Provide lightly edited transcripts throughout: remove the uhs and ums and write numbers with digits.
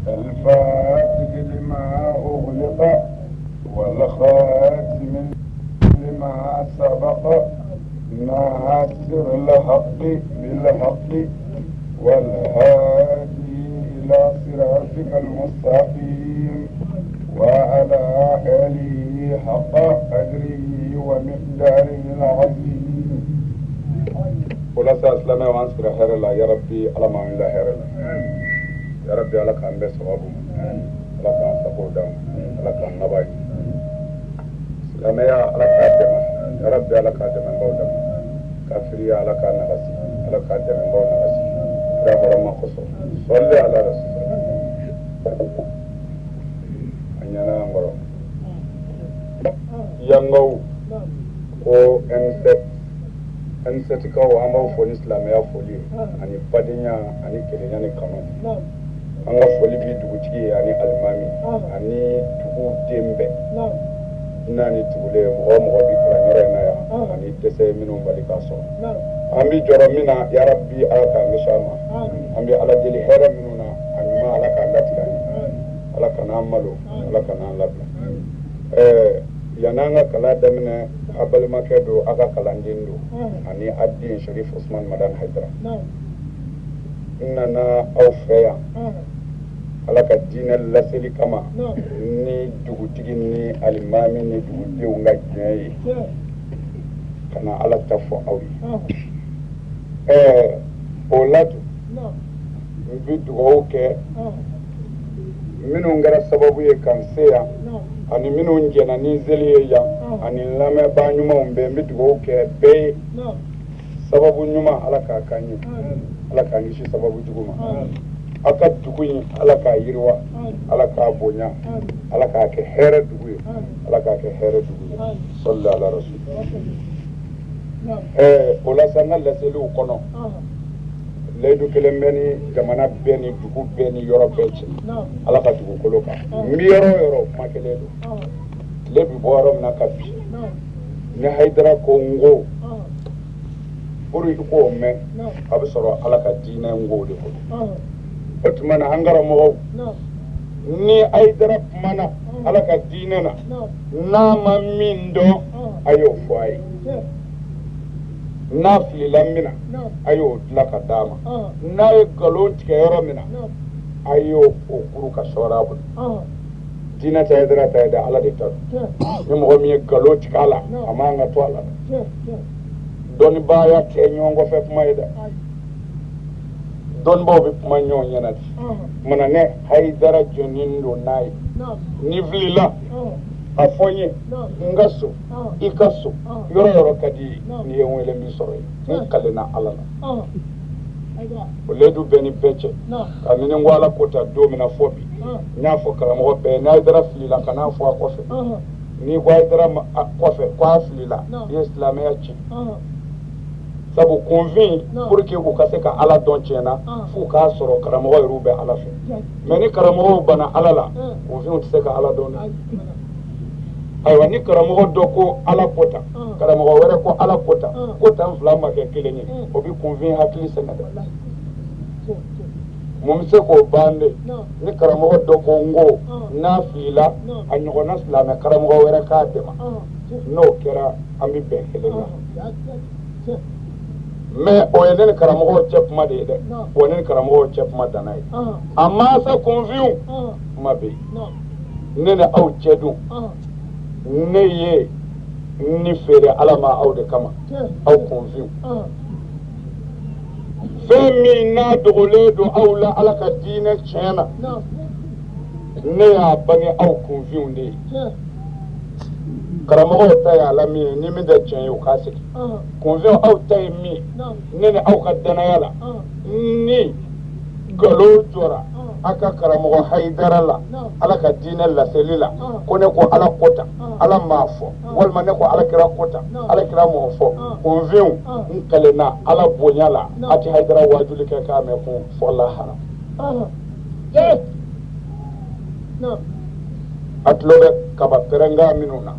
الفاتح لما أغلق والخاتم لما سبق ناصر الحق بالحق والهادي إلى صراطك المستقيم وعلى آله حق قدره ومقداره العظيم. ولا سأسلم وأنصر خير الله يا ربي على ما من لا خير الله يا ربي على كان بس وابو على كان سقودام على كان نباي سلام يا على كادم يا ربي على كادم بودام كافريا على كان نغسي على كادم بودام نغسي رافر ما قصر صلي على رسول أنينا أمبرو يانغو ko NSET kawo an b'aw fo ni silamɛya foli ani badenya ani kelenya ni kanu an ka foli bi dugutigi ye ani alimami ani dugu den bɛɛ n'a ni tugule mɔgɔ mɔgɔ bi kalan yɔrɔ in na yan ani dɛsɛ minnu bali k'a sɔrɔ an bi jɔrɔ min na ya rabbi ala k'an kisi a ma an bi ala deli hɛrɛ minnu na a ɲuman ala k'an latigɛ an ye ala kan'an malo ala kan'an labila yan'an ka kalan daminɛ a balimakɛ don a ka kalanden don ani a den Sharif Usman Madan Haidara n nana aw fɛ yan ala ka diinɛ laseli kama ni dugutigi ni alimami ni dugudenw ka diɲɛ ye ka na ala ta fɔ aw ye o la dun n bɛ dugawu kɛ minnu kɛra sababu ye kan se yan ani minnu jɛna ni zeli ye yan ani lamɛnbaa ɲumanw bɛɛ n bɛ dugawu kɛ bɛɛ ye sababu ɲuman ala k'a kan ye ala k'a kisi sababu jugu ma a ka dugu in ala k'a yiriwa ala k'a bonya ala k'a kɛ hɛrɛ dugu ye ala k'a kɛ hɛrɛ dugu ye salli ala rasul o la sa n ka laseliw kɔnɔ layidu kelen bɛ ni jamana bɛɛ ni dugu bɛɛ ni yɔrɔ bɛɛ cɛ ala ka dugukolo kan n bɛ yɔrɔ o yɔrɔ kuma kelen don tile bɛ bɔ yɔrɔ min na ka bi ni Haidara ko n ko pour i k'o mɛn a bɛ sɔrɔ ala ka diinɛ n ko de kɔnɔ o tuma na an karamɔgɔw ni Haidara kumana ala ka diinɛ na n'a ma min dɔn a y'o fɔ a ye n'a filila min na a y'o dilan ka d'a ma n'a ye nkalon tigɛ yɔrɔ min na a y'o kuru ka sɔrɔ a bolo diinɛ tɛ Haidara ta ye dɛ ala de ta don ni mɔgɔ min ye nkalon tigɛ a la a man ka to a la dɛ dɔnnibaaya tɛ ɲɔgɔn kɔfɛ kuma ye dɛ dɔnnibaw bɛ kuma ɲɔgɔn ɲɛna de mana ne Haidara jɔnnen don n'a ye ni filila a fɔ n ye n ka so i ka so yɔrɔ yɔrɔ ka di ye n'i ye n wele n b'i sɔrɔ yen n kalenna ala la o layidu bɛɛ ni bɛɛ cɛ kabini n ko ala ko ta don min na fɔ bi n y'a fɔ karamɔgɔ bɛɛ ni Haidara filila ka n'a fɔ a kɔfɛ n'i ko Haidara kɔfɛ ko a filila i ye silamɛya tiɲɛ sabu kunfin pour que u ka se ka ala dɔn tiɲɛna f'u k'a sɔrɔ karamɔgɔ yɛrɛ bɛ ala fɛ mais ni karamɔgɔw banna ala la kunfinw tɛ se ka ala dɔn dɛ ayiwa ni karamɔgɔ dɔ ko ala ko tan karamɔgɔ wɛrɛ ko ala ko tan fila ma kɛ kelen ye o bɛ kunfin hakili sɛgɛn dɛ mun bɛ se k'o ban de ni karamɔgɔ dɔ ko n ko n'a filila a ɲɔgɔnna silamɛ karamɔgɔ wɛrɛ k'a dɛmɛ n'o kɛra an bɛ bɛn kelen na mais o ye ne ni karamɔgɔw cɛ kuma de ye dɛ o ne ni karamɔgɔw cɛ kuma danna ye a mansa kunfinw kuma bɛ yen ne ni aw cɛ dun ne ye ni feere ala ma aw de kama aw kunfinw fɛn min n'a dogolen don aw la ala ka diinɛ tiɲɛ na ne y'a bange aw kunfinw de ye karamɔgɔw ta ye ala min ye ni min tɛ tiɲɛ ye o k'a sigi kunfinw aw ta ye min ne ni aw ka danaya la ni nkalon jɔra a ka karamɔgɔ Haidara la ala ka diinɛ laseli la ko ne ko ala ko tan ala m'a fɔ walima ne ko alakira ko tan alakira m'o fɔ kunfinw n kalenna ala bonya la a tɛ Haidara wajuli kɛ k'a mɛn kun fɔ lahara a tulo bɛ kaba pɛrɛnkan minnu na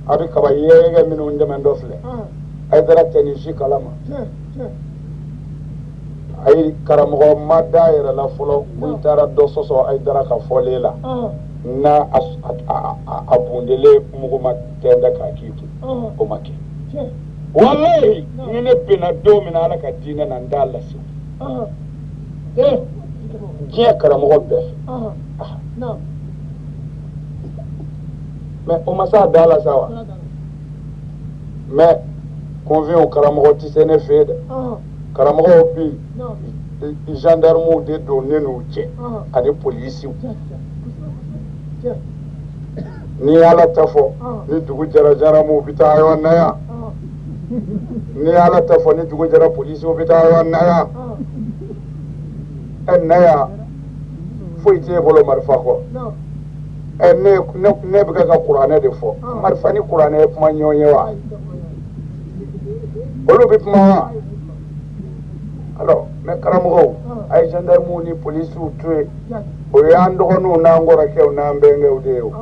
a bɛ kaba yɛrɛkɛ minnu dɛmɛ dɔ filɛ Haidara tɛ nin si kalama ay karamɔgɔ ma da yɛrɛ la fɔlɔ ko i taara dɔ sɔsɔ Ayidara ka fɔlen la na a bundele mugu ma tɛndɛ k'a k'i kun o ma kɛ wallahi ni ne bɛnna don min na Ala ka diinɛ na n t'a lase diɲɛ karamɔgɔ bɛɛ fɛ mais o ma s'a da la sa wa mais convient karamɔgɔ tɛ se ne fɛ dɛ karamɔgɔw bi gendarmew de don ne n'u cɛ ani polisiw ni Ala ta fɔ ni dugu jɛra gendarmew bɛ taa yɔrɔ na yan ni Ala ta fɔ ni dugu jɛra polisiw bɛ taa yɔrɔ na yan na yan foyi t'e bolo marifa kɔ ne bɛ ka kuranɛ de fɔ marifa ni kuranɛ ye kuma ɲɔgɔn ye wa olu bɛ kuma wa alors mais karamɔgɔw a ye gendarmew ni polisiw to yen o y'an dɔgɔninw n'an kɔrɔkɛw n'an bɛnkɛw de ye o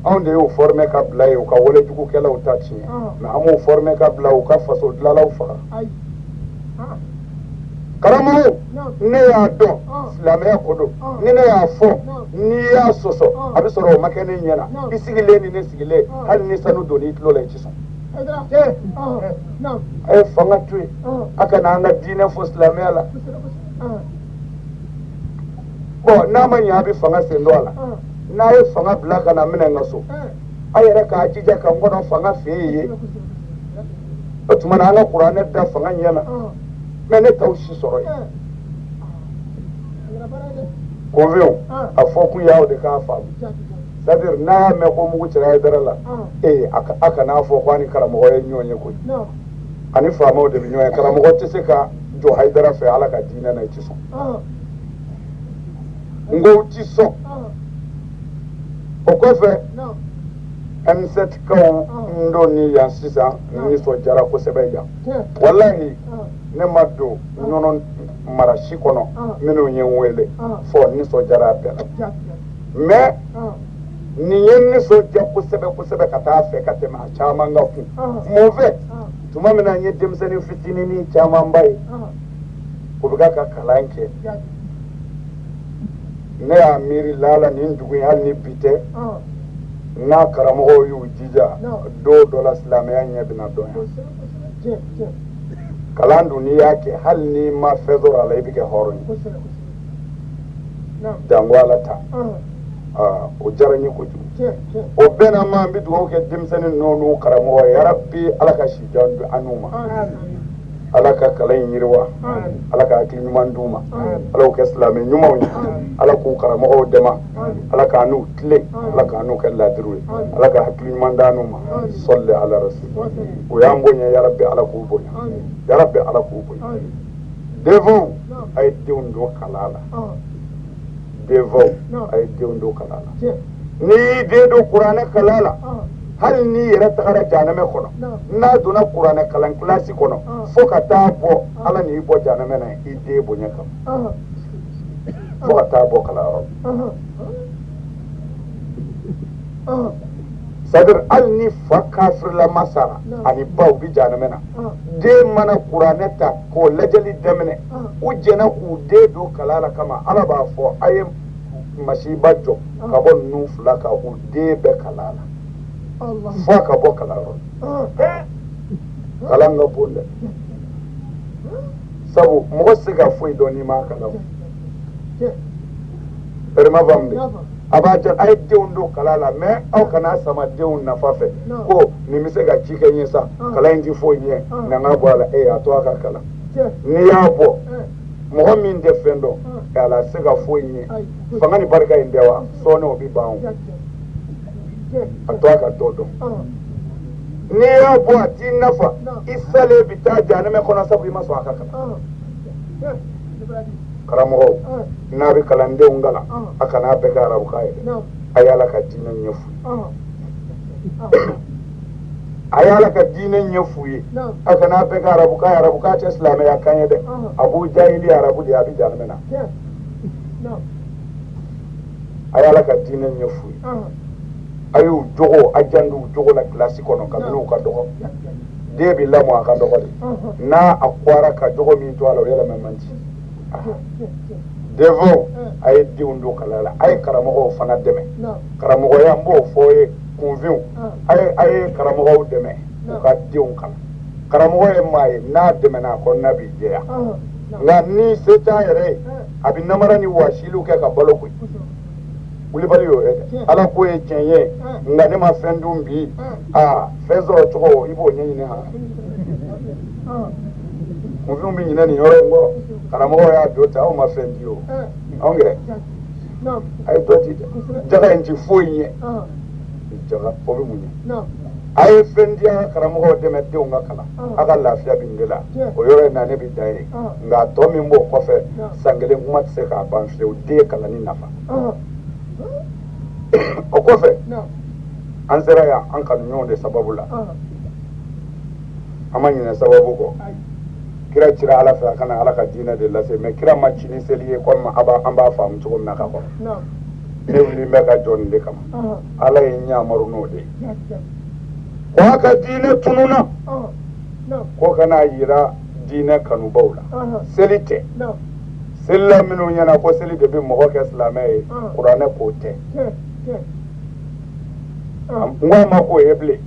anw de y'u former ka bila yen u ka walejugukɛlaw ta tiɲɛ mais an m'u former ka bila u ka faso dilanlaw faga karamɔgɔw ne y'a dɔn silamɛya ko don ni ne y'a fɔ n'i y'a sɔsɔ a bɛ sɔrɔ o ma kɛ ne ɲɛna i sigilen ni ne sigilen hali ni sanu donn'i tulo la i tɛ sɔn a ye fanga to yen a kana an ka diinɛ fɔ silamɛya la bon n'a ma ɲɛ a bɛ fanga sen dɔ a la n'a ye fanga bila ka na minɛ n ka so a yɛrɛ k'a jija ka n kɔnɔ fanga fɛ yen o tuma na an ka kuranɛ da fanga ɲɛna mais ne t'aw si sɔrɔ yen convient a fɔ kun y'aw de k'a faamu c'est-à-dire n'a y'a mɛn ko mugu cɛra Ayidara la a kana fɔ ko a ni karamɔgɔ ye ɲɔgɔn ye koyi ani faamaw de bɛ ɲɔgɔn ye karamɔgɔ tɛ se ka jɔ Ayidara fɛ Ala ka diinɛ na i tɛ sɔn n ko ti sɔn o kɔfɛ M7 kaw n don ni yan sisan n nisɔndiyara kosɛbɛ yan walahi ne ma don nɔnɔ mara si kɔnɔ minnu ye n wele fɔ n nisɔndiyara a bɛɛ la mais nin ye n nisɔndiya kosɛbɛ kosɛbɛ ka taa fɛ ka tɛmɛ a caman ka kun mun fɛ tuma min na n ye denmisɛnnin fitinin camanba ye u bɛ ka kalan kɛ ne y'a miiri lala nin dugu in hali ni bi tɛ n'a karamɔgɔw y'u jija don dɔ la silamɛya ɲɛ bɛna dɔn yan kalan dun n'i y'a kɛ hali n'i ma fɛn sɔrɔ a la i bɛ kɛ hɔrɔn ye jango Ala ta o diyara n ye kojugu o bɛɛ na ma n bɛ dugawu kɛ denmisɛnnin ninnu n'u karamɔgɔ ye yarabi Ala ka si jan an n'u ma Ala ka kalan in yiriwa Ala ka hakili ɲuman d'u ma Ala k'u kɛ silamɛ ɲumanw ye Ala k'u karamɔgɔw dɛmɛ Ala k'a n'u tilen Ala k'a n'u kɛ ladiriw ye Ala ka hakili ɲuman d'an n'u ma sɔli ala rasul o y'an bonya yarabi Ala k'u bonya yarabi Ala k'u bonya devant a ye denw don kalan la devant a ye denw don kalan la n'i y'i den don kuranɛ kalan la hali n'i yɛrɛ tagara jahanɛmɛ kɔnɔ n'a donna kuranɛ kalan kilasi kɔnɔ fo ka taa bɔ Ala n'i bɔ jahanɛmɛ na i den bonya kama fo ka taa bɔ kalanyɔrɔ c'est-à-dire hali ni fa kafirlama sara ani baw bi jahanɛmɛ na den mana kuranɛ ta k'o lajɛli daminɛ u jɛna k'u den don kalan la kama Ala b'a fɔ a ye masiba jɔ ka bɔ ninnu fila kan u den bɛɛ kalan la fo a ka bɔ kalanyɔrɔ kalan ka bon dɛ sabu mɔgɔ se ka foyi dɔn n'i m'a kalan erima faamu de a b'a jɛ a ye denw don kalan la mais aw kana sama denw nafa fɛ ko nin bɛ se ka ci kɛ n ye sa kalan in ti foyi ɲɛ na n ka bɔ a la a to a ka kalan n'i y'a bɔ mɔgɔ min tɛ fɛn dɔn ala se ka foyi ɲɛ fanga ni barika in tɛ wa sɔɔni o bɛ ban o a to a ka dɔ dɔn n'i y'a bɔ a t'i nafa i salen bɛ taa jahanɛmɛ kɔnɔ sabu i ma sɔn a ka kalan karamɔgɔw n'a bɛ kalandenw kalan a kana bɛɛ kɛ arabukan ye dɛ a ye Ala ka diinɛ ɲɛf'u ye a ye Ala ka diinɛ ɲɛf'u ye a kana bɛɛ kɛ arabukan ye arabukan tɛ silamɛya kan ye dɛ Abu Jahili arabu de ye a bɛ jahanɛmɛ na a ye Ala ka diinɛ ɲɛf'u ye a y'u jogo a jandu u jogo la kilasi kɔnɔ kabini u ka dɔgɔ den bɛ lamɔ a ka dɔgɔ de n'a a kuwara ka jogo min to a la o yɛlɛma man di Devo a ye denw don kala la a ye karamɔgɔw fana dɛmɛ karamɔgɔya n b'o fɔ ye kunfinw a ye karamɔgɔw dɛmɛ u ka denw kalan karamɔgɔ ye maa ye n'a dɛmɛna a kɔnɔna b'i jɛya nka ni se t'a yɛrɛ ye a bɛ namara ni wɔsiliw kɛ ka balo koyi wulibali y'o ye dɛ ala ko ye tiɲɛ ye nka ne ma fɛn dun bi fɛn sɔrɔ cogo i b'o ɲɛɲini ha kunfinw bɛ ɲinɛ nin yɔrɔ in kɔ karamɔgɔ y'a don ta aw ma fɛn di o anw yɛrɛ a ye dɔ di dɛ jaga in ti foyi ɲɛ jaga o bɛ mun ye a ye fɛn di an ka karamɔgɔw dɛmɛ denw ka kalan a ka lafiya bɛ nin de la o yɔrɔ in na ne bɛ dan ye nka a tɔ min b'o kɔfɛ san kelen kuma tɛ se k'a ban fiyewu den ye kalanni nafa o kɔfɛ an sera yan an kanuɲɔgɔnw de sababu la an ma ɲinɛ sababu kɔ kira cira ala fɛ a kana ala ka diinɛ de lase mɛ kira ma ci ni seli ye komi an b'a faamu cogo min na ka kɔrɔ ne wuli bɛ ka jɔ nin de kama ala ye ɲamaru n'o de ye ko a ka diinɛ tununa ko kana yira diinɛ kanubaw la seli tɛ seli la minnu ɲɛna ko seli de bɛ mɔgɔ kɛ silamɛ ye kuranɛ k'o tɛ n ko a ma k'o ye bilen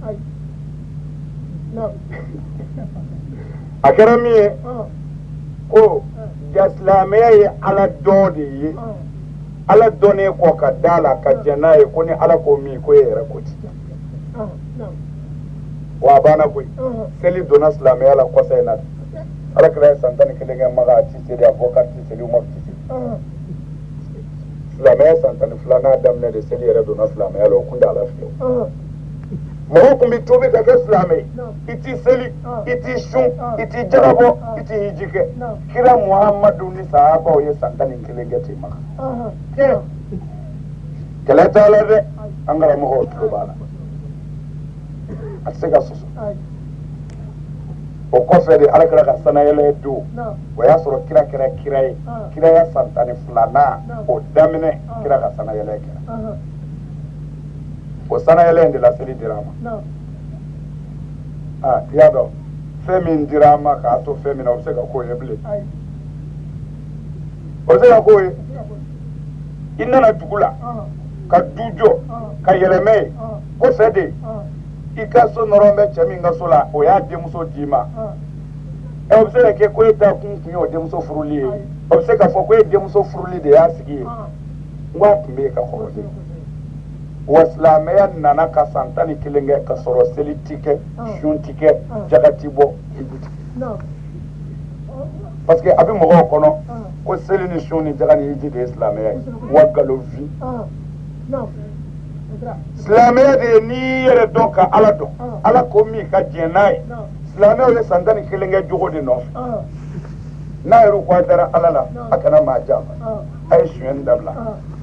a kɛra min ye ko ja silamɛya ye ala dɔn de ye ala dɔnnen kɔ ka da la ka jɛn n'a ye ko ni ala ko min ko e yɛrɛ ko ten wa a banna koyi seli donna silamɛya la kɔsa in na ala kira ye san 11 kɛ maga a ti seli a bɔ ka ti seli umaru ti seli silamɛya san 12 n'a daminɛ de seli yɛrɛ donna silamɛya la o kun tɛ ala fiyewu mɔgɔw tun bɛ tuubi ka kɛ silamɛ i t'i seli i t'i sun i t'i jagabɔ i t'i hiji kɛ kira muhamadu ni sahabaw ye san 11 kɛ ten maga kɛlɛ t'a la dɛ an karamɔgɔw tulo b'a la a tɛ se ka sɔsɔ o kɔfɛ de ala kira ka sanayɛlɛ don o y'a sɔrɔ kira kɛra kira ye kira ya san 12nan o daminɛ kira ka sanayɛlɛ kɛra o sanayɛlɛ in de la seli dira a ma i y'a dɔn fɛn min dira a ma k'a to fɛn min na o bɛ se ka k'o ye bilen o bɛ se ka k'o ye i nana dugu la ka du jɔ ka yɛlɛmɛ ye ko fɛ de i ka so nɔrɔ bɛ cɛ min ka so la o y'a denmuso d'i ma o bɛ se ka kɛ ko e ta kun ye o denmuso furuli ye o bɛ se ka fɔ ko e denmuso furuli de y'a sigi ye n ko a tun bɛ yen ka kɔrɔ de wa silamɛya nana ka san 11 kɛ ka sɔrɔ seli ti kɛ sun ti kɛ jaga ti bɔ parce que a bɛ mɔgɔw kɔnɔ ko seli ni sun ni jaga ni hiji de ye silamɛya ye wa nkalonfin silamɛya de ye n'i yɛrɛ dɔn ka ala dɔn ala ko min ka diɲɛ n'a ye silamɛw ye san 11 kɛ jogo de nɔfɛ n'a yɛrɛ ko a dara ala la a kana maa janfa a ye sonyɛni dabila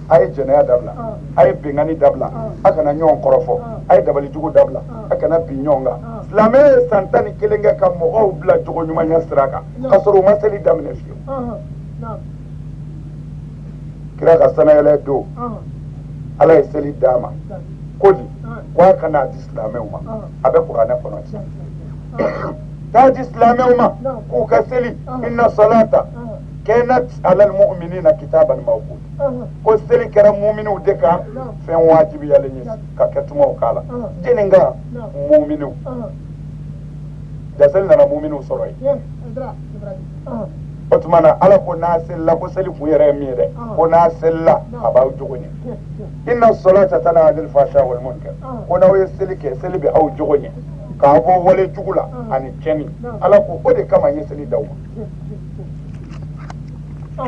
a ye jɛnɛya dabila a ye bɛnkanni dabila a kana ɲɔgɔn kɔrɔfɔ a ye dabalijugu dabila a kana bin ɲɔgɔn kan silamɛya ye san 11 kɛ ka mɔgɔw bila jogo ɲumanya sira kan ka sɔrɔ u ma seli daminɛ fiyewu kira ka sanayɛlɛ don ala ye seli d'a ma ko di ko a kana di silamɛw ma a bɛ kuranɛ kɔnɔ k'a di silamɛw ma k'u ka seli inna salata kanat alal mu'minina kitaban mawquta ko seli kɛra mu'miniw de kan fɛn wajibiyalen ye ka kɛtumaw k'a la jeni kan mu'miniw da seli nana mu'miniw sɔrɔ yen o tuma na ala ko n'a selila ko seli kun yɛrɛ ye min ye dɛ ko n'a selila a b'aw jogo ɲɛ inna salata tanha anil fahsha wal munkar ko n'aw ye seli kɛ seli bɛ aw jogo ɲɛ k'a bɔ wale jugu la ani cɛnni ala ko o de kama n ye seli d'aw ma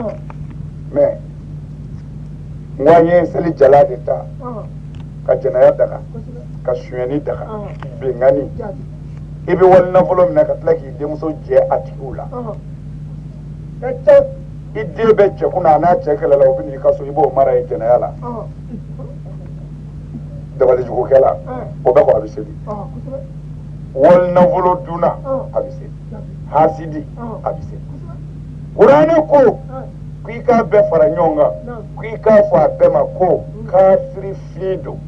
mais n ko an ye seli jala de ta ka jɛnɛya daga ka sonyɛni daga bɛnkanni i bɛ wali nafolo minɛ ka tila k'i denmuso jɛ a tigiw la i den bɛ cɛ kunna a n'a cɛ kɛlɛ la o bɛ n'i ka so i b'o mara yen jɛnɛya la dabalijugukɛ la o bɛ kɔ a bɛ seli wali nafolo dunna a bɛ seli hasidi a bɛ seli kuranɛ ko k'i k'a bɛɛ fara ɲɔgɔn kan k'i k'a fɔ a bɛɛ ma ko kafiri fin don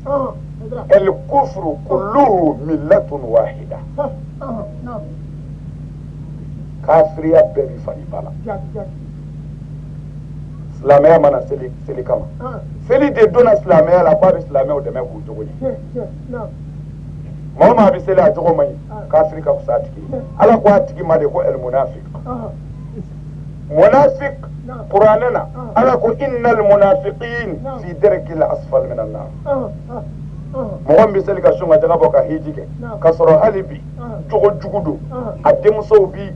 el kufru kulluhu millatun wahida kafiriya bɛɛ bɛ fari ba la silamɛya mana seli kama seli de donna silamɛya la k'a bɛ silamɛw dɛmɛ k'u jogo ye maa o maa bɛ seli a jogo man ɲi kafiri ka fisa a tigi ye ala ko a tigi ma de ko elmunafik munafik kuranɛ na ala ko innal munafiqin fi darkil asfal min an nar mɔgɔ min bɛ seli ka sun ka jaga bɔ ka hiji kɛ ka sɔrɔ hali bi jogo jugu don a denmusow bi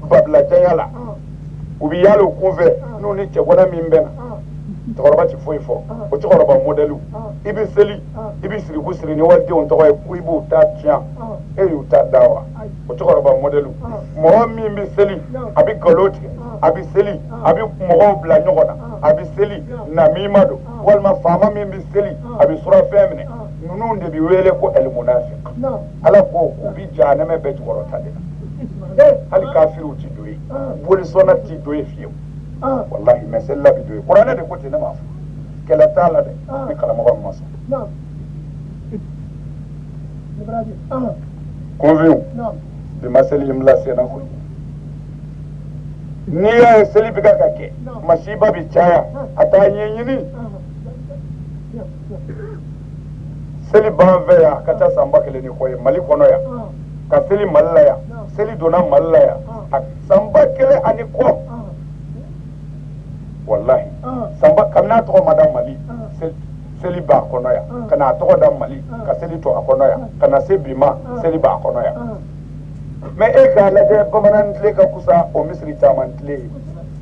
babila janya la u bɛ yaala u kunfɛ n'u ni cɛgana min bɛ na cɛkɔrɔba ti foyi fɔ o cɛkɔrɔba mɔdɛliw i bɛ seli i bɛ siriku siri ni walidenw tɔgɔ ye ko i b'u ta tiɲɛ e y'u ta da wa o cɛkɔrɔba mɔdɛliw mɔgɔ min bɛ seli a bɛ nkalon tigɛ a bɛ seli a bɛ mɔgɔw bila ɲɔgɔn na a bɛ seli namima don walima faama min bɛ seli a bɛ surafɛn minɛ ninnu de bɛ wele ko elmunafik ala ko k'u bɛ jahanɛmɛ bɛɛ jukɔrɔ ta de la hali kafiriw ti don ye bolisɔnna ti don ye fiyewu wallahi mais selila bi don ye kuranɛ de ko ten ne m'a fɔ kɛlɛ t'a la dɛ ni karamɔgɔ min ma sɔn conviw bi ma seli in bila senna koyi n'i y'a ye seli bɛ ka kɛ masiba bi caya a t'a ɲɛɲini seli b'an fɛ yan a ka ca san 1000 ni kɔ ye mali kɔnɔ yan ka seli mali la yan seli donna mali la yan a san 1000 ani kɔ wallahi kabini a tɔgɔ ma da mali seli b'a kɔnɔ yan ka na a tɔgɔ da mali ka seli to a kɔnɔ yan ka na se bi ma seli b'a kɔnɔ yan mais e k'a lajɛ bamanan tile ka kusa o misiri caman tile ye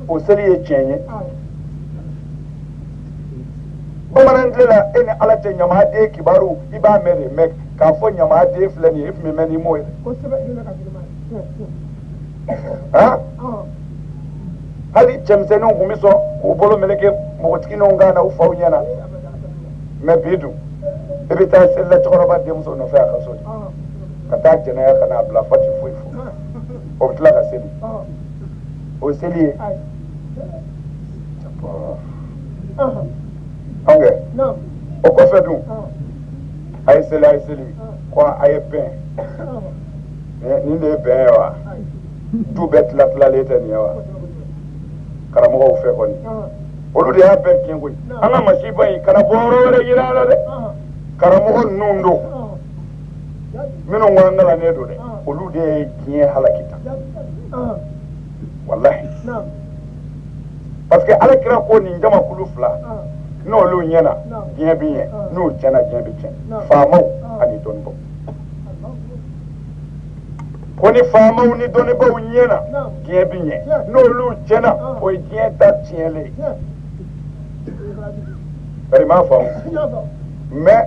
o seli ye tiɲɛ ye bamanan tile la e ni ala cɛ ɲamaden kibaru i b'a mɛn de mɛn k'a fɔ ɲamaden filɛ nin ye e tun bɛ mɛn ni m'o ye hali cɛmisɛnninw tun bɛ sɔn k'u bolo meleke npogotiginw kan na u faw ɲɛna mais bi dun e bɛ taa seli la cɛkɔrɔba denmuso nɔfɛ a ka so de ka taa jɛnɛya ka n'a bila fati foyi fo o bɛ tila ka seli o seli ye anw kɛ o kɔfɛ dun a ye seli ko a ye bɛn nin de ye bɛn ye wa du bɛɛ tilalen tɛ nin ye wa karamɔgɔw fɛ kɔni olu de y'a bɛɛ tiɲɛ koyi an ka masiba in kana bɔ yɔrɔ wɛrɛ yira a la dɛ karamɔgɔ ninnu don minnu wangalannen don dɛ olu de ye diɲɛ halaki ta wallahi parce que ala kira ko nin jamakulu fila n'olu ɲɛna diɲɛ bɛ ɲɛ n'u tiɲɛna diɲɛ bɛ tiɲɛ faamaw ani dɔnnibaw ko ni faamaw ni dɔnnibaw ɲɛna diɲɛ bɛ ɲɛ n'olu tiɲɛna o ye diɲɛ ta tiɲɛlen ye bari m'a faamu mais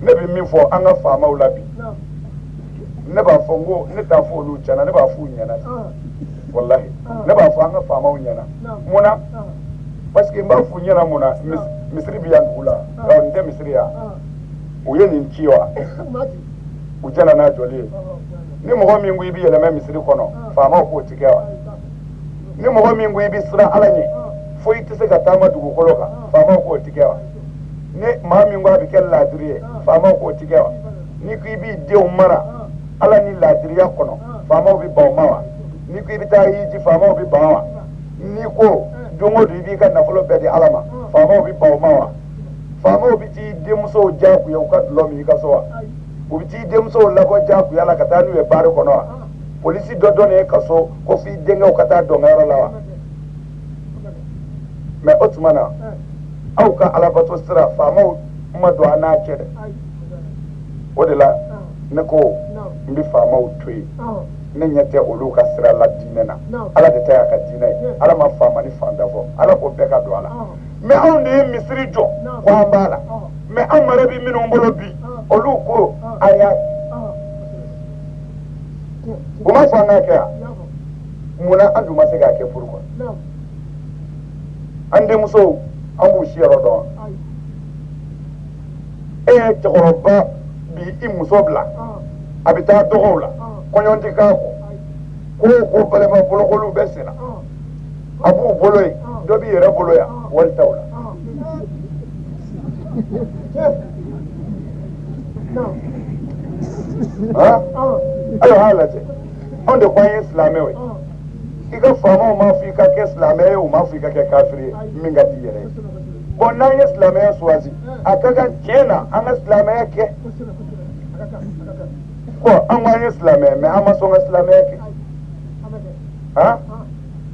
ne bɛ min fɔ an ka faamaw la bi ne b'a fɔ n ko ne t'a fɔ olu tiɲɛna ne b'a fɔ u ɲɛna wallahi ne b'a fɔ an ka faamaw ɲɛna munna parce que n b'a fɔ u ɲɛna munna misiri bɛ yan dugu la n tɛ misiri yan u ye nin ci wa u jɛna n'a jɔli ye ni mɔgɔ min ko i bɛ yɛlɛmɛ misiri kɔnɔ faamaw k'o ti kɛ wa ni mɔgɔ min ko i bɛ siran ala ɲɛ fo i tɛ se ka taama dugukolo kan faamaw k'o ti kɛ wa ni maa min ko a bɛ kɛ laadiri ye faamaw k'o ti kɛ wa ni ko i b'i denw mara ala ni laadiriya kɔnɔ faamaw bɛ ban o ma wa ni ko i bɛ taa hiji faamaw bɛ ban wa ni ko don o don i b'i ka nafolo bɛɛ di ala ma faamaw bɛ ban o ma wa faamaw bɛ t'i denmusow diyagoya u ka dulɔ min i ka so wa u bɛ t'i denmusow labɔ diyagoya la ka taa n'u ye baari kɔnɔ wa polisi dɔ dɔnnen ye ka so ko f'i denkɛw ka taa dɔnkɛyɔrɔ la wa mais o tuma na aw ka alabato sira faamaw ma don an n'a cɛ dɛ o de la ne ko n bɛ faamaw to yen ne ɲɛ tɛ olu ka sira la diinɛ na ala de ta y'a ka diinɛ ye ala ma faama ni fanda fɔ ala ko bɛɛ ka don a la mais anw de ye misiri jɔ ko an b'a la mais an mara bɛ minnu bolo bi olu ko a y'a u ma fɔ an k'a kɛ yan munna an dun ma se k'a kɛ furu kɔnɔ an denmusow an b'u si yɔrɔ dɔn e ye cɛkɔrɔba bi i muso bila a bɛ taa dɔgɔw la kɔɲɔ tɛ k'a kɔ ko balima bolokoliw bɛ sen na a b'u bolo yen dɔ b'i yɛrɛ bolo yan wari t'aw la ayiwa h'a lajɛ anw de ko an ye silamɛw ye ika fama ma fi ka ke islamai o ma fi ka ke kafiri min ga tiyere bon nan ya islamai suwazi akaga kena an islamai ke ko an wani islamai me amma son islamai ke ha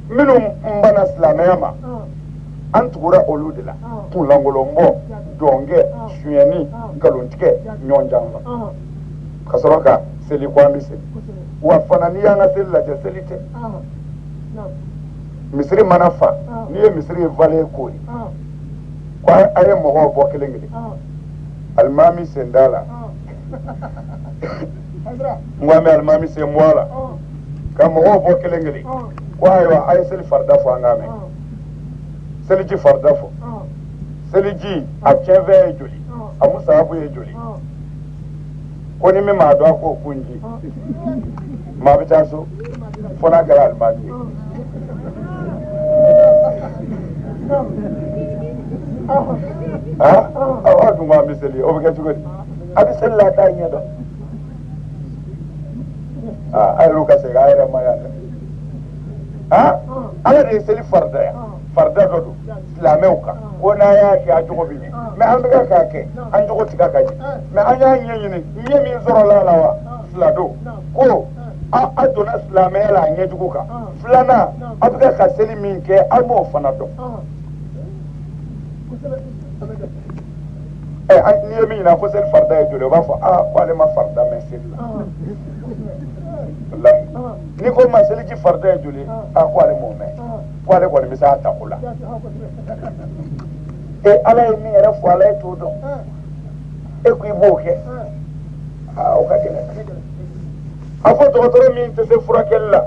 minum mbana islamai ma an tugura olu de la kulangolombo donge suyeni galontige nyonjamba kasoroka seli kwambi seli wa fanani yana seli la selite misiri manafa ni ye misiri vale ko kwa aye mogo bo kelengeli almami sendala ngwame almami semwala ka mogo bo kelengeli kwa aye seli farda fo ngame seliji farda fo seliji a cɛnfɛn ye joli a musahabu ye joli ko ni min maa dɔn a k'o kunji maa bɛ taa so fo n'a kɛra alimami ye aw dun ko an bɛ seli o bɛ kɛ cogo di a bɛ seli la a t'a ɲɛ dɔn a yɛrɛ ka segin a yɛrɛ ma yan dɛ ala de ye seli farida yan farida dɔ don silamɛw kan ko n'a y'a kɛ a cogo bɛ ɲɛ mɛ an bɛ k'a kɛ an cogo tigɛ ka ɲɛ mɛ an y'a ɲɛɲini ɲɛ min sɔrɔla a la wa fila don ko a donna silamɛya la a ɲɛjugu kan filanan a bɛ ka seli min kɛ an b'o fana dɔn n'i ye min ɲininka ko seli farida ye joli o b'a fɔ ko ale ma farida mɛn seli la n'i ko ma seliji farida ye joli ko ale m'o mɛn ko ale kɔni bɛ se a tako la ala ye min yɛrɛ fɔ ala ye t'o dɔn e ko i b'o kɛ o ka gɛlɛn a fɔ dɔgɔtɔrɔ min tɛ se furakɛli la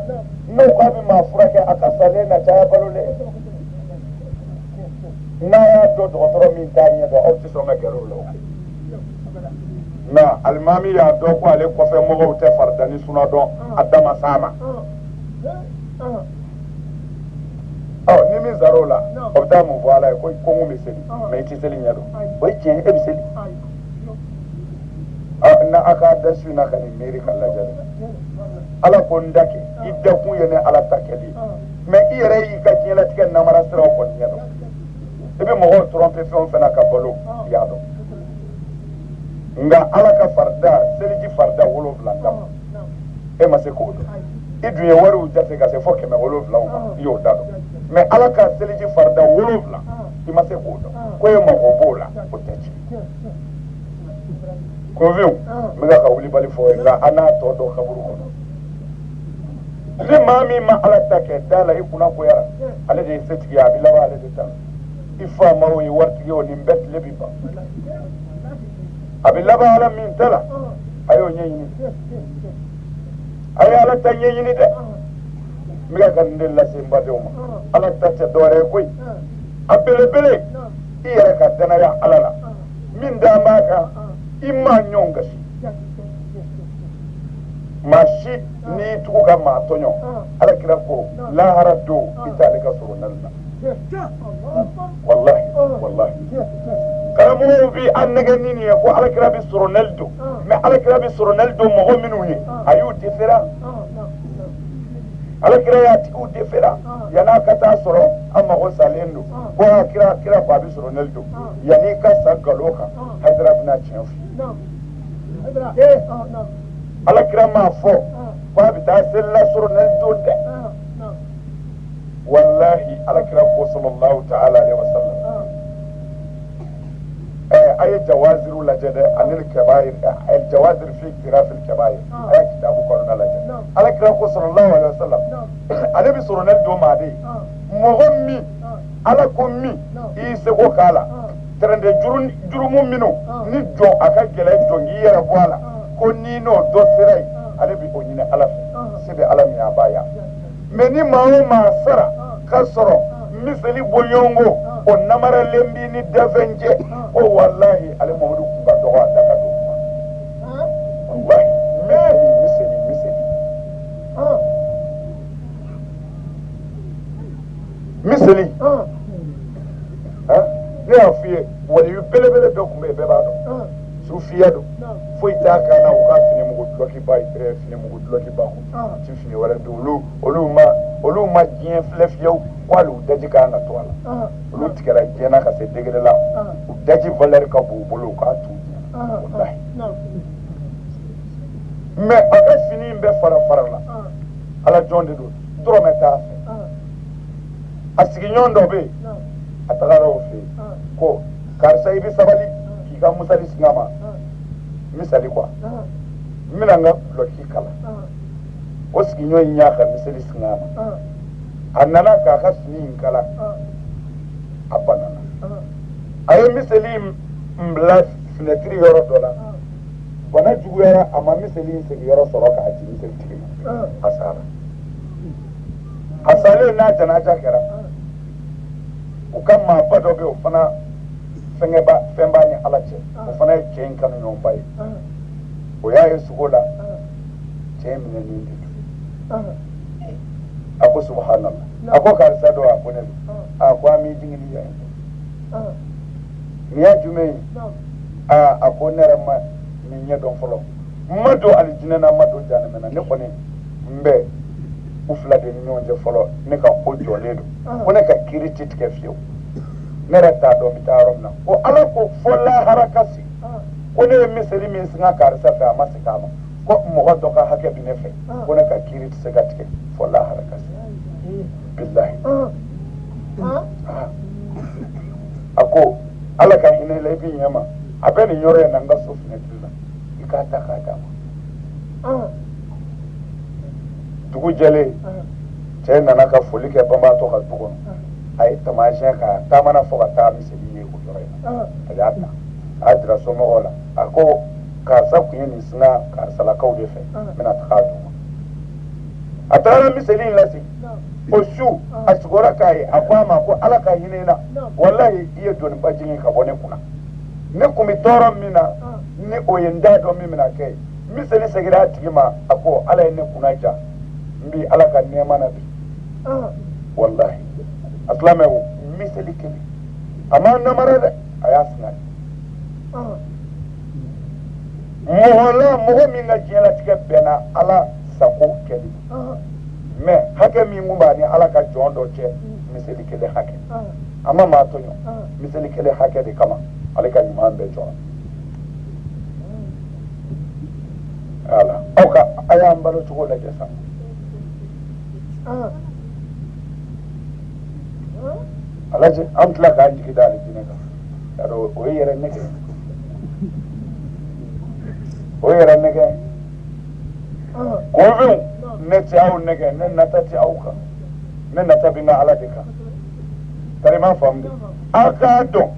n'o ko a bɛ maa furakɛ a ka sa ne na caya balo dɛ n'a y'a dɔn dɔgɔtɔrɔ min t'a ɲɛ dɔn aw tɛ sɔn ka gɛrɛ o la mɛ alimami y'a dɔn ko ale kɔfɛ mɔgɔw tɛ farida ni suna dɔn a dama s'a ma ni min sara o la o bɛ taa mun fɔ ala ye ko n kun bɛ seli mɛ i tɛ seli ɲɛ dɔn o ye tiɲɛ e bɛ seli na a k'a da su in na ka nin miiri ka lajɛ ala ko n da kɛ i da kun ye ne ala ta kɛli mɛ i yɛrɛ y'i ka diɲɛlatigɛ namara siraw kɔni ɲɛ dɔn i bɛ mɔgɔw tɔrɔnpe fɛn o fɛn na ka balo i y'a dɔn nka ala ka farida seliji farida 7 dama e ma se k'o dɔn i dun ye wariw jate ka se fo 700 ma i y'o da dɔn mɛ ala ka seliji farida 7 i ma se k'o dɔn ko e mago b'o la o tɛ tiɲɛ konfiw n bɛ ka wulibali fɔ ye nka an n'a tɔ dɔn kaburu kɔnɔ ni maa min ma ala ta kɛ da la i kunna goyara ale de ye setigi ye a bɛ laban ale de ta i fa ma o ye waritigi o nin bɛɛ tile bɛ ban a bɛ laban ala min ta la a y'o ɲɛɲini a ye ala ta ɲɛɲini dɛ n bɛ ka nin de lase n badenw ma ala ta tɛ dɔwɛrɛ ye koyi a belebele i yɛrɛ ka danaya ala la min d'an b'a kan i ma ɲɔgɔn gasi maa si n'i tugu ka maa tɔɲɔ ala kira ko lahara don i t'ale ka sɔrɔ nali la wallahi wallahi karamɔgɔw bi an nɛgɛ ni nin ye ko ala kira bɛ sɔrɔ nali don mɛ ala kira bɛ sɔrɔ nali don mɔgɔ minnu ye a y'u defera ala kira y'a tigiw defera yan'a ka taa sɔrɔ an mago salen don ko kira ko a bɛ sɔrɔ nali don yan'i ka sa nkalon kan hayidara bɛna tiɲɛ f'i ye ala kira m'a fɔ ko a bɛ taa selila sɔrɔ nali don dɛ wallahi ala kira ko sallallahu ta'ala alaihi wa sallam a ye jawaziru lajɛ dɛ ani kabair jawazir fi ikhtiraf al kabair a ye kitabu kɔnɔna lajɛ ala kira ko sallallahu alaihi wa sallam ale bɛ sɔrɔ nali don maa de mɔgɔ min ala ko min i y'i seko k'a la tɛrɛnde jurumu minnu ni jɔn a ka gɛlɛn jɔn k'i yɛrɛ bɔ a la ko n'i n'o dɔ sera yen ale bɛ o ɲini ala fɛ se bɛ ala min a b'a ya mɛ ni maa o maa sara ka sɔrɔ miseli bɔɲɔgɔnko o namaralen b'i ni dafɛn cɛ ko walahi ale mamadu tun ka dɔgɔ a da ka don kuma wallahi miseli ne y'a f'i ye waliyu belebele dɔ tun bɛ yen bɛɛ b'a dɔn sufiya don foyi t'a kan na u ka fini mugu dulɔki ba fini mugu dulɔki ba kun ti fini wɛrɛ don olu ma olu ma diɲɛ filɛ fiyewu k'ale u daji kan ka to a la olu tigɛra diɲɛ na ka se degré la u daji valeur ka b'u bolo u k'a t'u diɲɛ walahi mais a ka fini in bɛɛ fara la ala jɔn de don dɔrɔmɛ t'a fɛ a sigiɲɔgɔn dɔ bɛ yen a tagara o fɛ yen ko karisa i bɛ sabali k'i ka musali sigi a ma misali quoi n bɛna n ka dulɔki kalan o sigiɲɔgɔn in y'a ka misali sigi a ma a nana k'a ka fini in kalan a banana a ye misali in bila finɛtiri yɔrɔ dɔ la bana juguyara a ma misali in sigiyɔrɔ sɔrɔ k'a di misali tigi ma a sara a salen n'a janaja kɛra u ka maaba dɔ bɛ yen o fana fɛn b'a ni ala cɛ o fana ye cɛ in kanu ɲɔgɔnba ye o y'a ye sogo la cɛ in minɛnen de don a ko subhanallah a ko karisa don a ko ne don a ko an b'i jigin yan nin y'a jumɛn ye a ko ne yɛrɛ ma nin ɲɛ dɔn fɔlɔ n ma don alijinɛ na n ma don jahanɛmɛ na ne kɔni n bɛ u fila de ni ɲɔgɔn cɛ fɔlɔ ne ka ko jɔlen don ko ne ka kiiri ti tigɛ fiyewu ne yɛrɛ t'a dɔn n bɛ taa yɔrɔ min na ko ala ko fɔ lahara ka si ko ne ye misali min singa karisa fɛ a ma segin a ma ko mɔgɔ dɔ ka hakɛ bɛ ne fɛ ko ne ka kiiri tɛ se ka tigɛ fɔ lahara ka si bilahi a ko ala ka hinɛ la i bɛ ɲɛ ma a bɛ nin yɔrɔ in na n ka so finɛtiri la i k'a ta k'a d'a ma dugu jɛlen cɛ nana ka foli kɛ banbaatɔ ka du kɔnɔ a ye tamasiyɛn k'a taamana fɔ ka taa miseli ye o yɔrɔ in na a y'a ta a y'a dira somɔgɔw la a ko karisa kun ye nin singa karisalakaw de fɛ n bɛna taga a d'u ma a tagara miseli in lasigi o su a sigora k'a ye a ko a ma ko ala ka hinɛ i la walahi i ye doniba jigin ka bɔ ne kunna ne kun bɛ tɔɔrɔ min na ni o ye n da dɔn min bɛna kɛ miseli segira a tigi ma a ko ala ye ne kunna ja n bi ala ka nɛɛma na bi walahi a silamɛw miseli kelen a ma namara dɛ a y'a singa mɔgɔ min ka diɲɛlatigɛ bɛnna ala sago kɛli mais hakɛ min kun b'a ni ala ka jɔn dɔ cɛ miseli kelen hakɛ a ma maa tɔɲɔ miseli kelen hakɛ de kama ale ka ɲuman bɛɛ jɔra ala aw ka a y'an balo cogo lajɛ sa a lajɛ an tila k'an jigi da alijinɛ kan y'a dɔn o ye yɛrɛ nɛgɛ konfɛnw ne tɛ aw nɛgɛ ne nata tɛ aw kan ne nata bɛ n ka ala de kan tari ma faamu de aw k'a dɔn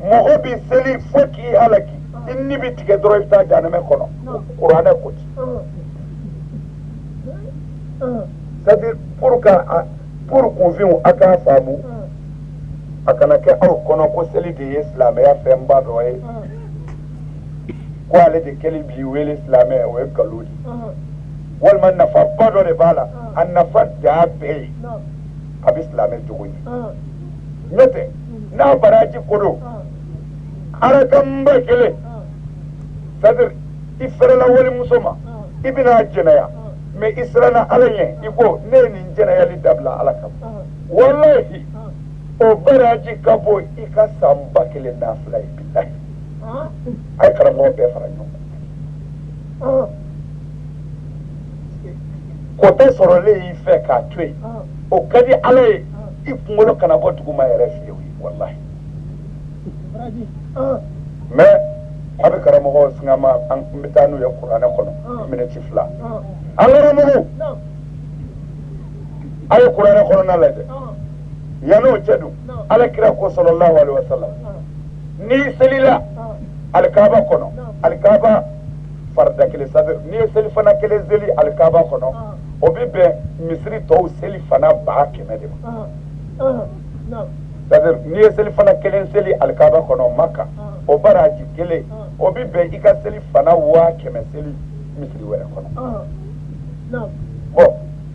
mɔgɔ bɛ seli fo k'i halaki i ni bɛ tigɛ dɔrɔn i bɛ taa jahanɛmɛ kɔnɔ kuranɛ ko ten c'est-à-dire pour konfɛnw a k'a faamu a kana kɛ aw kɔnɔ ko seli de ye silamɛya fɛnba dɔ ye ko ale de kɛli b'i wele silamɛ o ye nkalon de walima nafaba dɔ de b'a la a nafa daa bɛɛ ye a bɛ silamɛ jogo ye n'o tɛ n'a baraji ko don ala ka n ba kelen c'est-à-dire i fɛrɛla walimuso ma i bɛna jɛnɛya mais i siranna ala ɲɛ i ko ne ye nin jɛnɛyali dabila ala kama walahi o baraji ka bɔ i ka san ba kelen n'a fila ye bilahi a ye karamɔgɔ bɛɛ fara ɲɔgɔn kan kɔtɛ sɔrɔlen y'i fɛ k'a to yen o ka di ala ye i kunkolo kana bɔ duguma yɛrɛ fiyewu walahi mais a bɛ karamɔgɔ singama n bɛ taa n'u ye kuranɛ kɔnɔ miniti fila an karamɔgɔw a ye kuranɛ kɔnɔna lajɛ yan'o cɛ dun ala kira ko sallallahu alaihi wasallam n'i selila alikaaba kɔnɔ alikaaba farida kelen c'est-à-dire n'i ye selifana kelen seli alikaaba kɔnɔ o bɛ bɛn misiri tɔw selifana 100,000 de ma c'est-à-dire n'i ye selifana kelen seli alikaaba kɔnɔ maka o baraji kelen o bɛ bɛn i ka selifana 100,000 seli misiri wɛrɛ kɔnɔ bon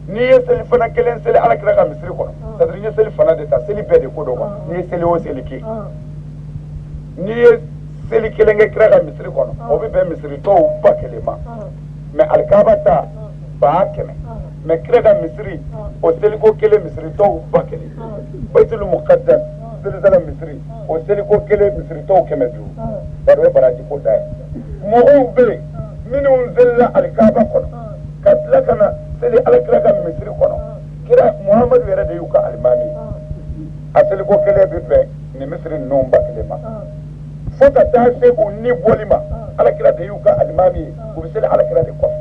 n'i ye selifana kelen seli alakira ka misiri kɔnɔ c'est-à-dire n'i ye selifana de ta seli bɛɛ de ko dɔ ma n'i ye seli o seli kɛ n'i ye seli kelen kɛ kira ka misiri kɔnɔ o bɛ bɛn misiri tɔw 1,000 ma mais alikaaba ta ba kɛmɛ mais kira ka misiri o seliko kelen misiri tɔw ba kelen baitul muqaddas Jérusalem misiri o seliko kelen misiri tɔw 500 bari o ye baraji ko da ye mɔgɔw bɛ yen minnu zelila alikaaba kɔnɔ ka tila ka na seli alakira ka misiri kɔnɔ kira muhamadu yɛrɛ de y'u ka alimami ye a seliko kelen bɛ bɛn ni misiri ninnu ba kelen ma fo ka taa se u ni bɔli ma alakira de y'u ka alimami ye u bɛ seli alakira de kɔfɛ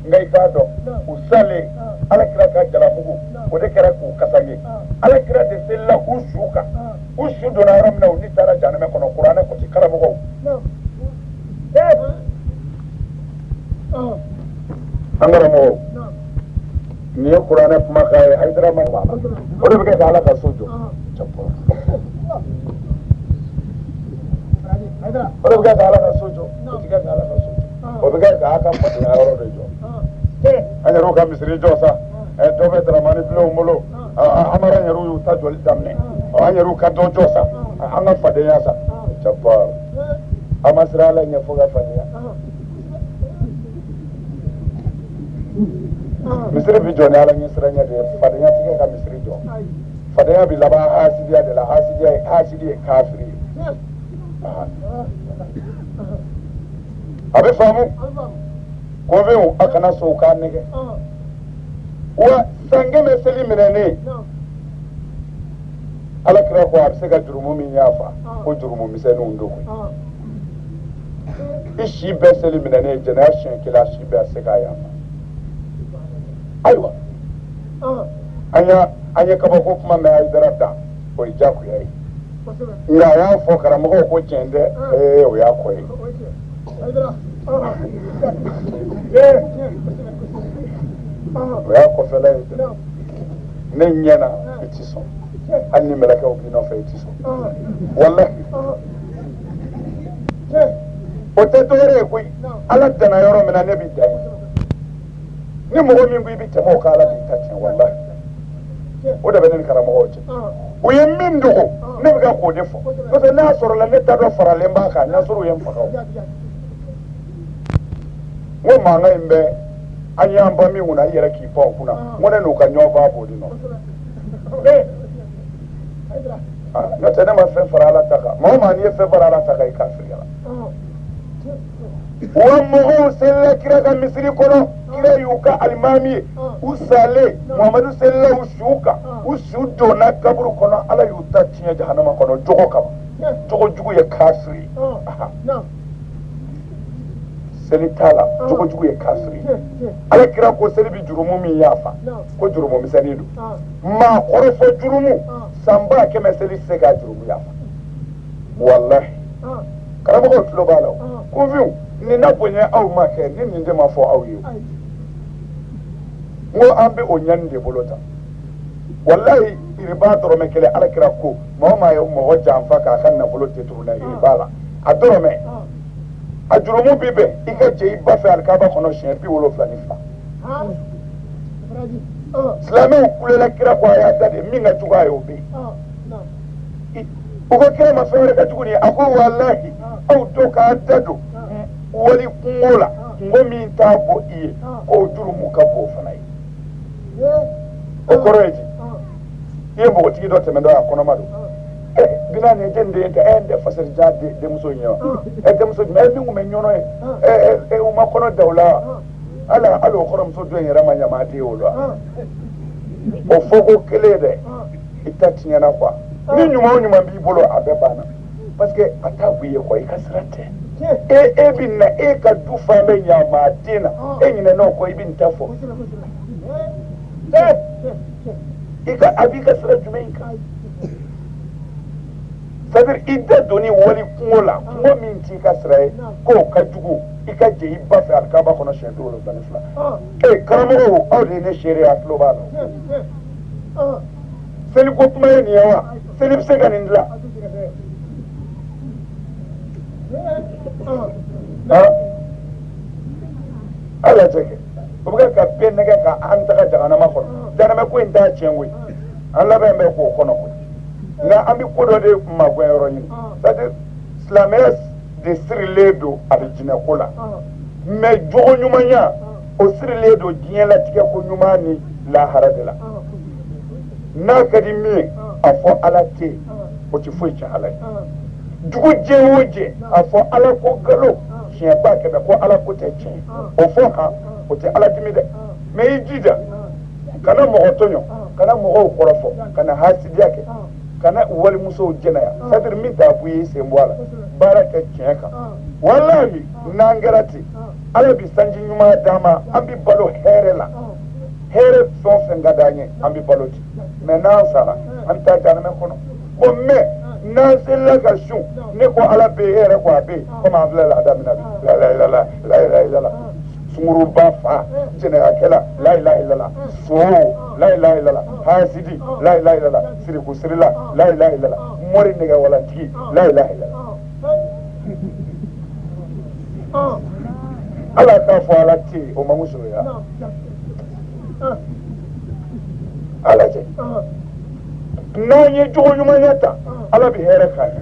nka i k'a dɔn u salen alakira ka jalamugu o de kɛra k'u kasange alakira de selila u su kan u su donna yɔrɔ min na u ni taara janɛmɛ kɔnɔ kuranɛ kɔti karamɔgɔw an karamɔgɔw nin ye kuranɛ kumakan ye Hayidara man b'a la o de bɛ kɛ ka ala ka so jɔ o de bɛ kɛ ka ala ka so jɔ o tɛ kɛ ka ala ka so jɔ o bɛ kɛ ka a ka fadenya yɔrɔ de jɔ an yɛrɛw ka misiri jɔ sa dɔ bɛ Daramani bilenw bolo Amara yɛrɛw y'u ta jɔli daminɛ an yɛrɛw ka dɔ jɔ sa an ka fadenya sa jabbar an ma siran ala ɲɛ fo ka fadenya misiri bi jɔ ni ala ɲɛ siranya de ye fadenya tɛ kɛ ka misiri jɔ fadenya bi laban hasidiya de la hasidi ye kafiri ye a bɛ faamu kɔfɛw a kana sɔn u k'a nɛgɛ wa san kɛmɛ seli minɛnen alakira ko a bɛ se ka jurumu min yafa ko jurumu misɛnninw don koyi i si bɛɛ seli minɛnen jɛnɛya siɲɛ kelen a si bɛɛ a se k'a yafa ayiwa an ye kabako kuma mɛn Hayidara da o ye diyagoya ye nka a y'a fɔ karamɔgɔw ko tiɲɛ tɛ o y'a kɔ ye o y'a kɔfɛla ye ne ɲɛna i ti sɔn hali ni mɛlɛkɛw b'i nɔfɛ i ti sɔn walahi o tɛ dɔwɛrɛ ye koyi ala danna yɔrɔ min na ne b'i dan ye ni mɔgɔ min ko i bɛ tɛmɛ o kan ala b'i ta tiɲɛ walahi o de bɛ ne ni karamɔgɔw cɛ u ye min dogo ne bɛ ka k'o de fɔ parce que n'a sɔrɔla ne ta dɔ faralen b'a kan ɲasɔrɔ ye n faga o n ko mankan in bɛ an y'an ba min kunna i yɛrɛ k'i pan o kunna n ko ne n'u ka ɲɔgɔn b'a b'o de nɔ n'o tɛ ne ma fɛn fara ala ta kan maa o maa n'i ye fɛn fara ala ta kan i kafiriyara wa mɔgɔw selila kira ka misiri kɔnɔ kira y'u ka alimami ye u salen muhamadu selila u su kan u su donna kaburu kɔnɔ ala y'u ta tiɲɛ jahanama kɔnɔ jogo kama jogo jugu ye kafiri seli t'a la jogo jugu ye kafiri ala kira ko seli bi jurumu min yafa ko jurumu misɛnnin don maa kɔrɔfɔ jurumu san ba kɛmɛ seli tɛ se k'a jurumu yafa walahi karamɔgɔw tulo b'a la o konfiw nin na bonya aw ma kɛ ni nin de ma fɔ aw ye n ko an bɛ o ɲani de bolo ta walahi iriba dɔrɔmɛ kelen ala kira ko maa o maa ye mɔgɔ janfa k'a ka nafolo détourné iriba la a dɔrɔmɛ a jurumu bi bɛn i ka jɛ i ba fɛ alikaba kɔnɔ siɲɛ 72 silamɛw kulela kira ko a y'a da de min ka jugu a ye o bɛ yen u ko kira ma fɛn wɛrɛ ka jugu ni ye a ko walahi aw to k'a da don wali kungo la kungo min t'a bɔ i ye k'o jurumu ka bon o fana ye o kɔrɔ ye di i ye npogotigi dɔ tɛmɛ dɔ a kɔnɔma don bila nin tɛ nin den tɛ n tɛ fasarijan denmuso in ye wa denmuso jumɛn min kun bɛ ɲɔnɔ ye u ma kɔnɔ da o la hali o kɔrɔmuso dɔ in yɛrɛ ma ɲama den o la o fɔ ko kelen dɛ i ta tiɲɛna quoi ni ɲuman o ɲuman b'i bolo a bɛɛ banna parce que a t'a b'i ye quoi i ka sira tɛ e bɛ na e ka du fan bɛ ɲama den na e ɲinɛna o kɔ i bɛ nin ta fɔ a b'i ka sira jumɛn in kan c'est-à-dire i da donni wali kungo la kungo min t'i ka sira ye k'o ka jugu i ka jɛ i ba fɛ alikaba kɔnɔ siɲɛ 72 karamɔgɔw aw de ye ne seere a tulo b'a la seli ko kuma ye nin ye wa seli bɛ se ka nin dilan ala jɛ kɛ o bɛ kɛ ka bɛɛ nɛgɛ ka an taga jahanama kɔnɔ jahanama ko in t'a tiɲɛ koyi an labɛn bɛ k'o kɔnɔ koyi nka an bɛ ko dɔ de magɛnyɔrɔ ɲini c'est-à-dire silamɛya de sirilen don alijinɛ ko la mais jogo ɲumanya o sirilen don diɲɛ latigɛ ko ɲuman ni lahara de la n'a ka di min ye a fɔ ala tɛ yen o tɛ foyi tiɲɛ ala ye dugu jɛ o jɛ a fɔ ala ko nkalon tiɲɛ ba kɛmɛ ko ala ko tɛ tiɲɛ o fɔ kan o tɛ ala dimi dɛ mɛ i jija kana mɔgɔ tɔɲɔ kana mɔgɔw kɔrɔfɔ kana hasidiya kɛ kana walimusow jɛnɛya c'est-à-dire min t'a fɔ i ye sen bɔ a la baara kɛ tiɲɛ kan walahi n'an kɛra ten ala bi sanji ɲuman d'an ma an bi balo hɛrɛ la hɛrɛ fɛn o fɛn ka d'an ye an bi balo ten mɛ n'an sara an t'a jahanama kɔnɔ bon mais n'an selila ka sun ne ko ala bɛ yen e yɛrɛ ko a bɛ yen komi an filɛ la daminɛ bi la ilaha illallah la ilaha illallah sunguruba fa jɛnɛyakɛla la ilaha illallah sowo la ilaha illallah hasidi la ilaha illallah siriku sirila la ilaha illallah mɔri nɛgɛwalantigi la ilaha illallah ala k'a fɔ ala tɛ yen o man sɔrɔ ya ala cɛ n'an ye jogo ɲumanya ta ala bɛ hɛrɛ k'an ye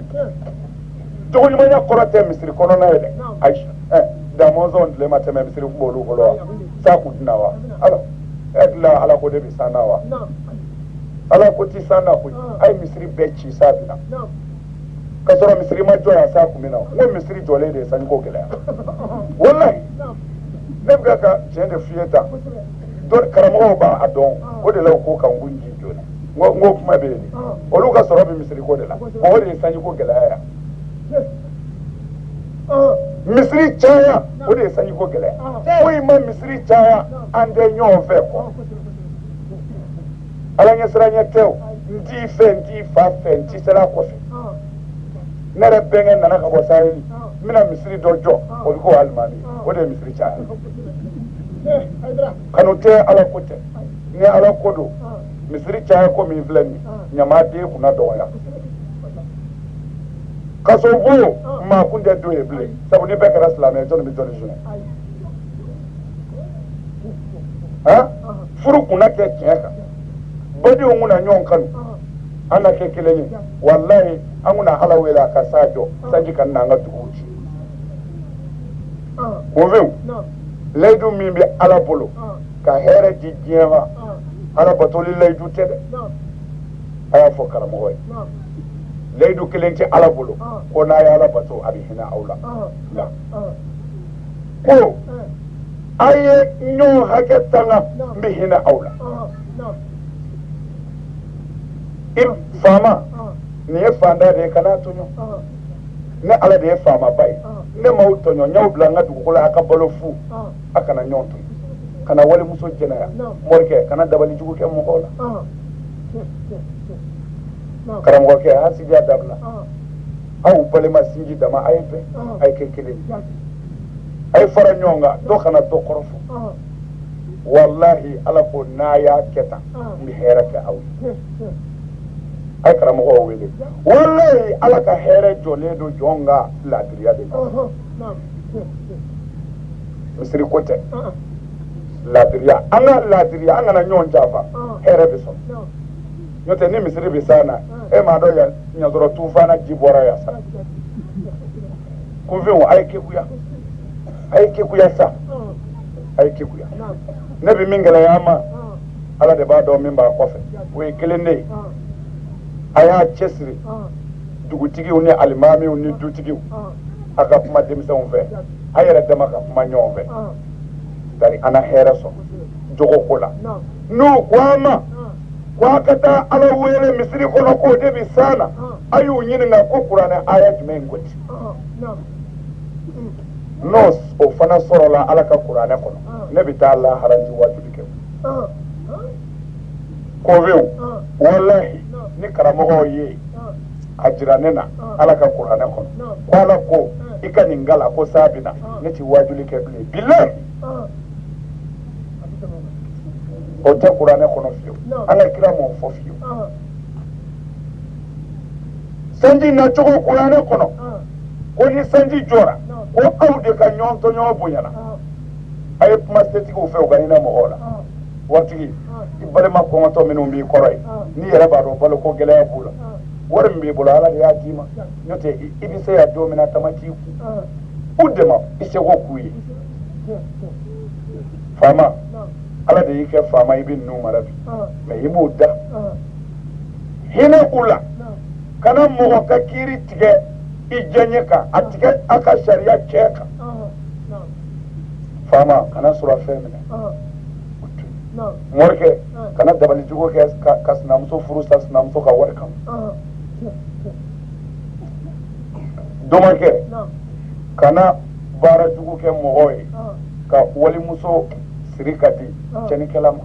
jogo ɲumanya kɔrɔ tɛ misiri kɔnɔna ye dɛ ayi da mɔnzɔn tile ma tɛmɛ misiri kun b'olu bolo wa sa kun tɛna wa ala e dilan ala ko de bɛ san na wa ala ko ti san na koyi a ye misiri bɛɛ ci sa bi na ka sɔrɔ misiri ma jɔ yan sa kun bɛ na n ko misiri jɔlen de ye sanjiko gɛlɛya walahi ne bɛ ka tiɲɛ de f'i ye tan karamɔgɔw b'a dɔn o de la u ko kan n ko n ji jɔlen n ko kuma bɛ yen de olu ka sɔrɔ bɛ misiri ko de la bon o de ye sanjiko gɛlɛya yan misiri caya o de ye sanjiko gɛlɛya foyi ma misiri caya an tɛ ɲɔgɔn fɛ kɔ ala ɲɛsiranya tɛ o n t'i fɛ n t'i fa fɛ n t'i sera kɔfɛ ne yɛrɛ bɛnkɛ nana ka bɔ saheli n bɛna misiri dɔ jɔ o bɛ ko alimami o de ye misiri caya kanu tɛ ala ko tɛ ni ala ko don misiri caya ko min filɛ nin ɲamaden kunna dɔgɔya kaso bon maa kun tɛ don ye bilen sabu ni bɛɛ kɛra silamɛ jɔnni bɛ jɔnni zɔn furu kunna kɛ tiɲɛ kan badenw kunna ɲɔgɔn kanu an na kɛ kelen ye walahi an kunna ala wele a ka sa jɔ sanji ka na an ka duguw ci o fɛnw layidu min bɛ ala bolo ka hɛrɛ di diɲɛ ma ala batoli layidu tɛ dɛ a y'a fɔ karamɔgɔ ye layidu kelen tɛ ala bolo ko n'a ye ala bato a bɛ hinɛ aw la ko a ye ɲɔgɔn hakɛ tanga n bɛ hinɛ aw la i faama nin ye fanda de ye kana tɔɲɔ ne ala de ye faamaba ye ne m'aw tɔɲɔ n y'aw bila n ka dugukolo a ka balo fu a kana ɲɔgɔn tɔɲɔ kana walimuso jɛnɛya morikɛ kana dabali jugu kɛ mɔgɔw la karamɔgɔkɛ hasidiya dabila aw balima sinji dama a ye bɛn a ye kɛ kelen a ye fara ɲɔgɔn kan dɔ kana dɔ kɔrɔfɔ walahi ala ko n'a y'a kɛ tan n bɛ hɛrɛ kɛ aw ye a ye karamɔgɔw wele walahi ala ka hɛrɛ jɔlen don jɔn ka laadiriya de la misiri ko tɛ laadiriya an ka laadiriya an kana ɲɔgɔn janfa hɛrɛ bɛ sɔrɔ n'o tɛ ni misiri bɛ san na e m'a dɔn ɲasɔrɔ tufana ji bɔra yan sa kunfɛnw a ye kekuya sa a ye kekuya ne bɛ min gɛlɛya an ma ala de b'a dɔn min b'a kɔfɛ o ye kelen de ye a y'a cɛsiri dugutigiw ni alimamiw ni dutigiw a ka kuma denmisɛnw fɛ a yɛrɛ dama ka kuma ɲɔgɔn fɛ bari an na hɛrɛ sɔrɔ jogo ko la n'u ko an ma ko a ka taa ala wele misiri kɔnɔ k'o de bɛ san na a y'u ɲininka ko kuranɛ aya jumɛn goti n'o o fana sɔrɔla ala ka kuranɛ kɔnɔ ne bɛ taa laharaji wajuli kɛ kɔfɛw walahi ni karamɔgɔw ye a jira ne na ala ka kuranɛ kɔnɔ ko ala ko i ka nin gala ko saa bɛ na ne ti wajuli kɛ bilen bilahi o tɛ kuranɛ kɔnɔ fiyewu an ka kira m'o fɔ fiyewu sanji nacogo kuranɛ kɔnɔ ko ni sanji jɔra ko aw de ka ɲɔgɔn tɔɲɔgɔn bonyana a ye kuma setigiw fɛ u ka hinɛ mɔgɔw la waritigi i balima kɔngɔtɔ minnu b'i kɔrɔ ye n'i yɛrɛ b'a dɔn baloko gɛlɛya b'u la wari min b'i bolo ala de y'a d'i ma n'o tɛ i bɛ se yan don min na tama t'i kun u dɛmɛ i seko k'u ye fama ala de yake fama ibn numara bi mai yimu da hina ula kana mo ka kiri tige ijanye ka atige aka sharia cheka fama kana sura femina morke kana dabali jugo ke kasnamso furusa snamso ka warkam domake kana bara jugo ke mogoy ka wali muso sirikati ceni kelama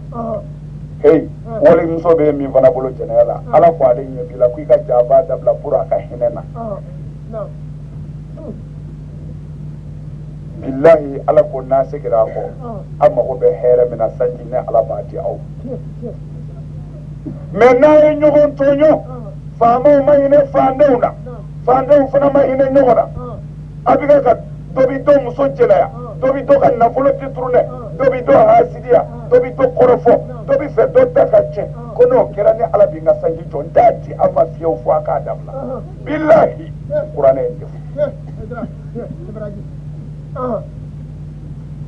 hey wali muso be min fana bolo jenela ala ko ale nyi bila ku ka jaba dabla pura ka hinena billahi ala ko nasikira ko amma ko be here mina sanji ne ala baati aw mais na nyogon tonyo famo mayne fandewna fandew fana mayne nyogona abiga ka dobi do muso jelaya dobi do ka nafolo titrune dobi do hasidiya dobi do korofo dobi fe do takache kono kera ni ala binga sanji jon dati amma fiyo fo aka dabla billahi qur'an en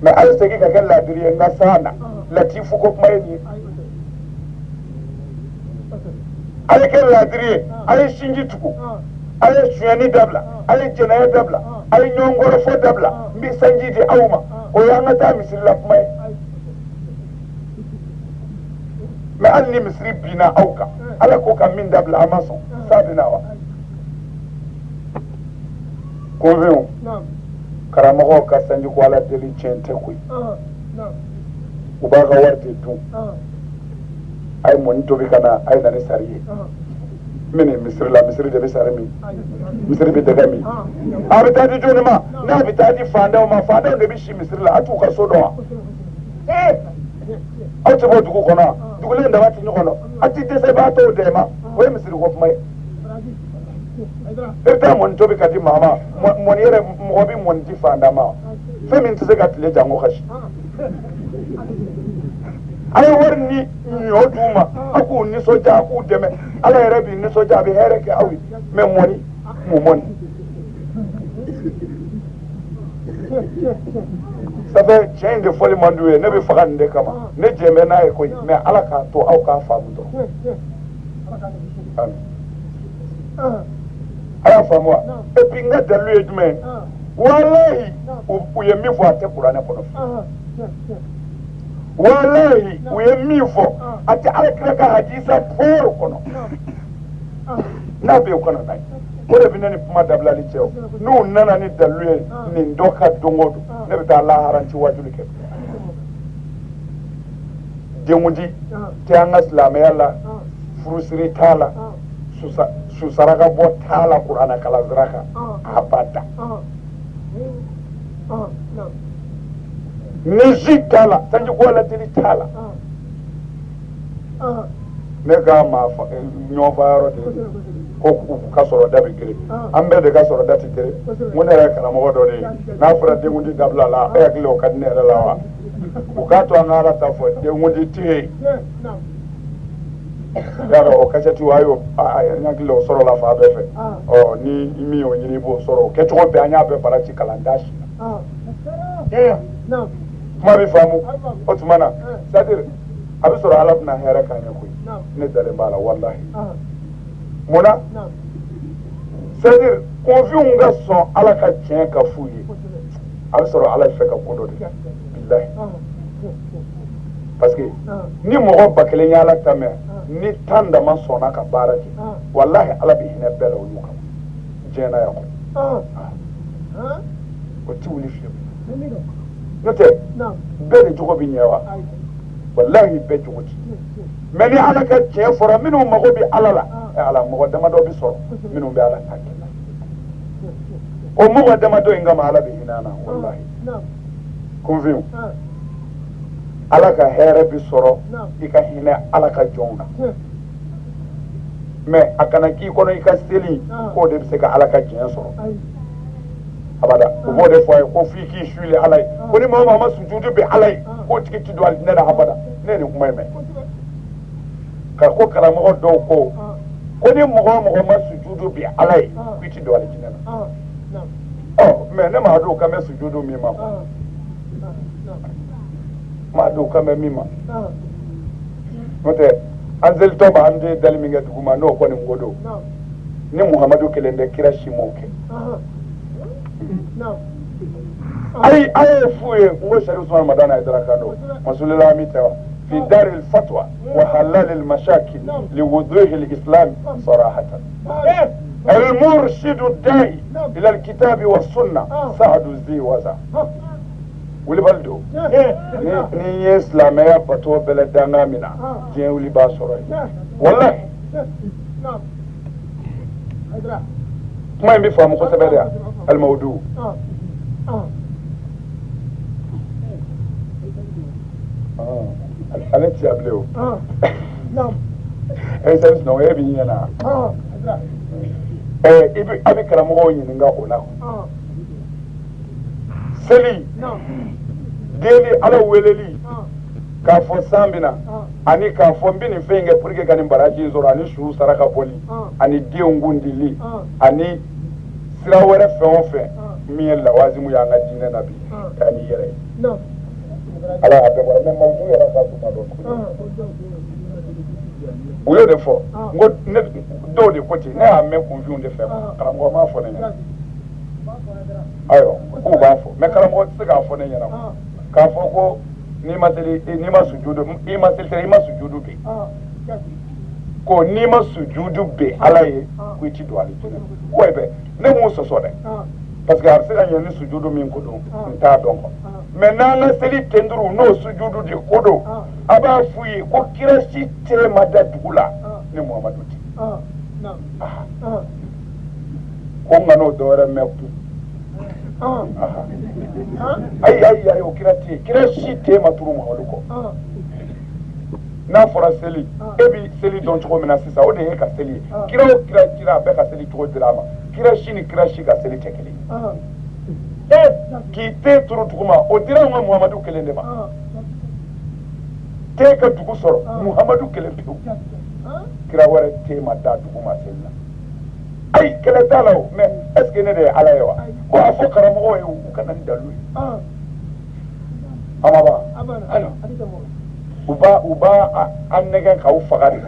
mais ala segi ka kala diriye ngasana latifu ko mayni ala kala diriye ala shinji tuku ala shuyani dabla ala jenaya dabla ala nyongoro fo dabla mbi sanji di awma o yanga ta misri may mais anni misri bina awka ala ko kam min dabla amaso sabina wa ko veo karamago ka sanji ko ala deli chente kuy ubaga warte tu ay monito bi kana ay nani sariye mini misri la misri de bisare mi misri bi daga mi abita di joni ma na abita di fanda ma fanda de bi shi misri la atu ka so do auto bo dugu kono dugu le nda wati nyokono ati de se ba to de ma we misri ko mai eta mon to bi kadi mama mon yere mo bi mon di fanda ma fe min tse ga tile jango khashi ay warni yo duma aku ni soja aku deme ala yere bi ni soja bi here ke awi me moni mu moni ça fait change de folie mandoué ne be fagan de kama ne jeme na e koy mais ala ka to au ka famu do ala famu e pinga dalu e dume wallahi u ye mi fo ate qur'an ko wallahi u ye mi fo ate ala kira ka hadisa poro kono na be kono dai ko de binani kuma dabla li ceo nu nana ni dalu ni ndoka dongodo ne be ta Allah haranci wajuli ke demundi te anga islam yalla furusiri tala su saraka bo tala qur'ana kala zraka abada ni tala tanji ko la tili tala ne ga ma fa nyo faro de ko ka soro dabi gire ambe de ka soro dati gire mun era kana mo do de na fura de mundi dabla la e akli o kadne era lawa o ka to ngara ta fo de mundi ti yaro o ka chati wayo na akli o soro la fa be fe o ni mi o nyiri bo soro ke to be anya be para chi kalandashi no ma bi famu otumana sadir abi soro alaf na hera ka ne ko ne dare bala wallahi mona c'est-à-dire confiance nga son ala ka tiɲɛ ka fu ye a bɛ sɔrɔ ala fɛ ka ko dɔ de bilahi parce que ni mɔgɔ ba kelen ye ala ta mɛn ni tan dama sɔnna ka baara kɛ walahi ala bɛ hinɛ bɛɛ la olu kama diɲɛna yan kɔnɔ o ti wuli fiyewu n'o tɛ bɛɛ de jogo bɛ ɲɛ wa walahi bɛɛ jogo ti mais ni ala ka tiɲɛ fɔra minnu mago bɛ ala la ala mɔgɔ damadɔ bɛ sɔrɔ minnu bɛ ala ta kɛ o mɔgɔ damadɔ in kama ala bɛ hinɛ na walahi confiance ala ka hɛrɛ bɛ sɔrɔ i ka hinɛ ala ka jɔnw na mais a kana k'i kɔnɔ i ka seli k'o de bɛ se ka ala ka diɲɛ sɔrɔ abada o b'o de fɔ a ye ko f'i k'i suile ala ye ko ni maa o maa ma sujudu bɛ ala ye k'o tigi ti don alijinɛ na abada ne ye nin kuma in mɛn ka ko karamɔgɔ dɔw ko ni mɔgɔ o mɔgɔ ma sujudu bɛ ala ye k'i ti don alijinɛ na mais ne m'a dɔn o ka mɛn sujudu min ma ma do kama mima mote anzel to ba ande dal mi ngatu ma no ko ni ngodo ni muhammadu kelende kira shimoke ay fuye ngo shari usman madana idrakano masulila mitawa في دار الفتوى وحلال المشاكل لوضوح الإسلام صراحة المرشد الداعي إلى الكتاب والسنة سعد الزي وزا ولبلدو ني إسلامية فتوى بلدنا منا جين ولي باسوري والله ما يفهم قصة الموضوع ale ti able o naam essence no e bi yana ibi abi karamo yin nga ola seli deli ala weleli ka fo sambina ani ka fo mbini fenge purike kani baraji zoro ani shu saraka poli ani diongundili ani sira were fe on fe mi la wazimu ya nga dine nabi kani yere naam ala abe wala men mawdu yara sa kuma do uyo de fo ngo ne do de koti ne a me confusion de fe kala ngo ma fo ne ayo ku ba fo me kala ngo tsiga fo ne yana ka fo ko ni ma sujudu be ko ni ma sujudu be ala ye ku ti do ali ko ebe ne mu so so de parce que arsila nyani sujudu min ko do nta don ko maintenant na seli tendru no sujudu de kodo aba fuyi ko kirasi te madadula ni muhammadu ti ko ngano dore mepu ay o kirasi te maturu muhammadu ko na fora seli ebi seli don choko mina sisa o de ka seli kira be ka seli to drama kirashi ni kirashi ka seli tekeli ki te turu tuguma o dira ngo muhammadu kelende ma te ka dugu soro muhammadu kelende kira wara te ma da duguma selna ay kele talaw mais est ce que ne de ala yawa ko afo karamo o yu kana ndalu amaba ano uba annegen ka u fagari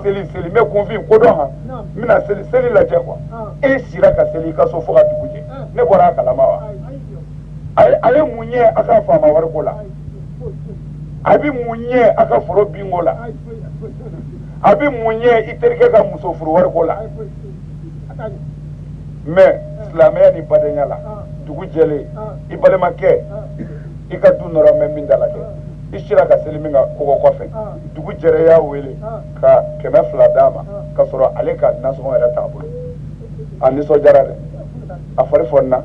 seli me convi ko do ha mina seli la je quoi e sira ka seli ka so foga duguje ne bora kala mawa ale munye aka fama warkola abi munye aka foro bingola abi munye iterke ka muso furu warkola mais islamaya ni badanyala dugu jele ibale make ikadu nora membindala ke ishira ka seliminga ko kofe dugu jere ya wele ka keme fla dama ka soro ale ka naso era tabulu ani so jarare afari fonna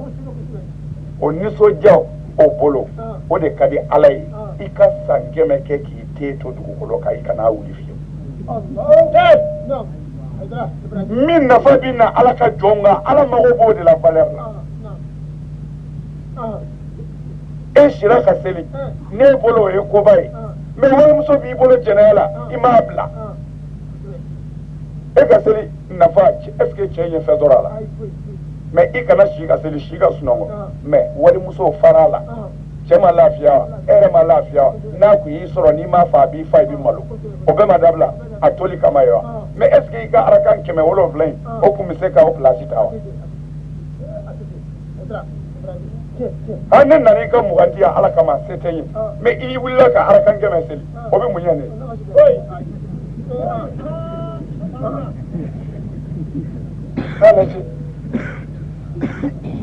o niso jaw o bolo o de kadi alai ika sangeme ke ki te to dugu kolo ka ikana wuli fiyo min na fa binna ala ka jonga ala mago bo de la valeur e shira ka seli ne bolo e ko bai me wani muso bi bolo jenela imabla e ka seli na fa est-ce que chenye fezorala mais i kana shi ka seli shi ka sunongo mais wani muso farala chema lafiya ere ma lafiya na ku yi soro ni ma fa bi fa bi malo o be madabla atoli kama yo mais est-ce que i ka arakan keme wolo vlen o ku mi se ka o place tawa hanen nani ka mugandiya ala kama setenyi me i willa ka arakan keme seli o be munyane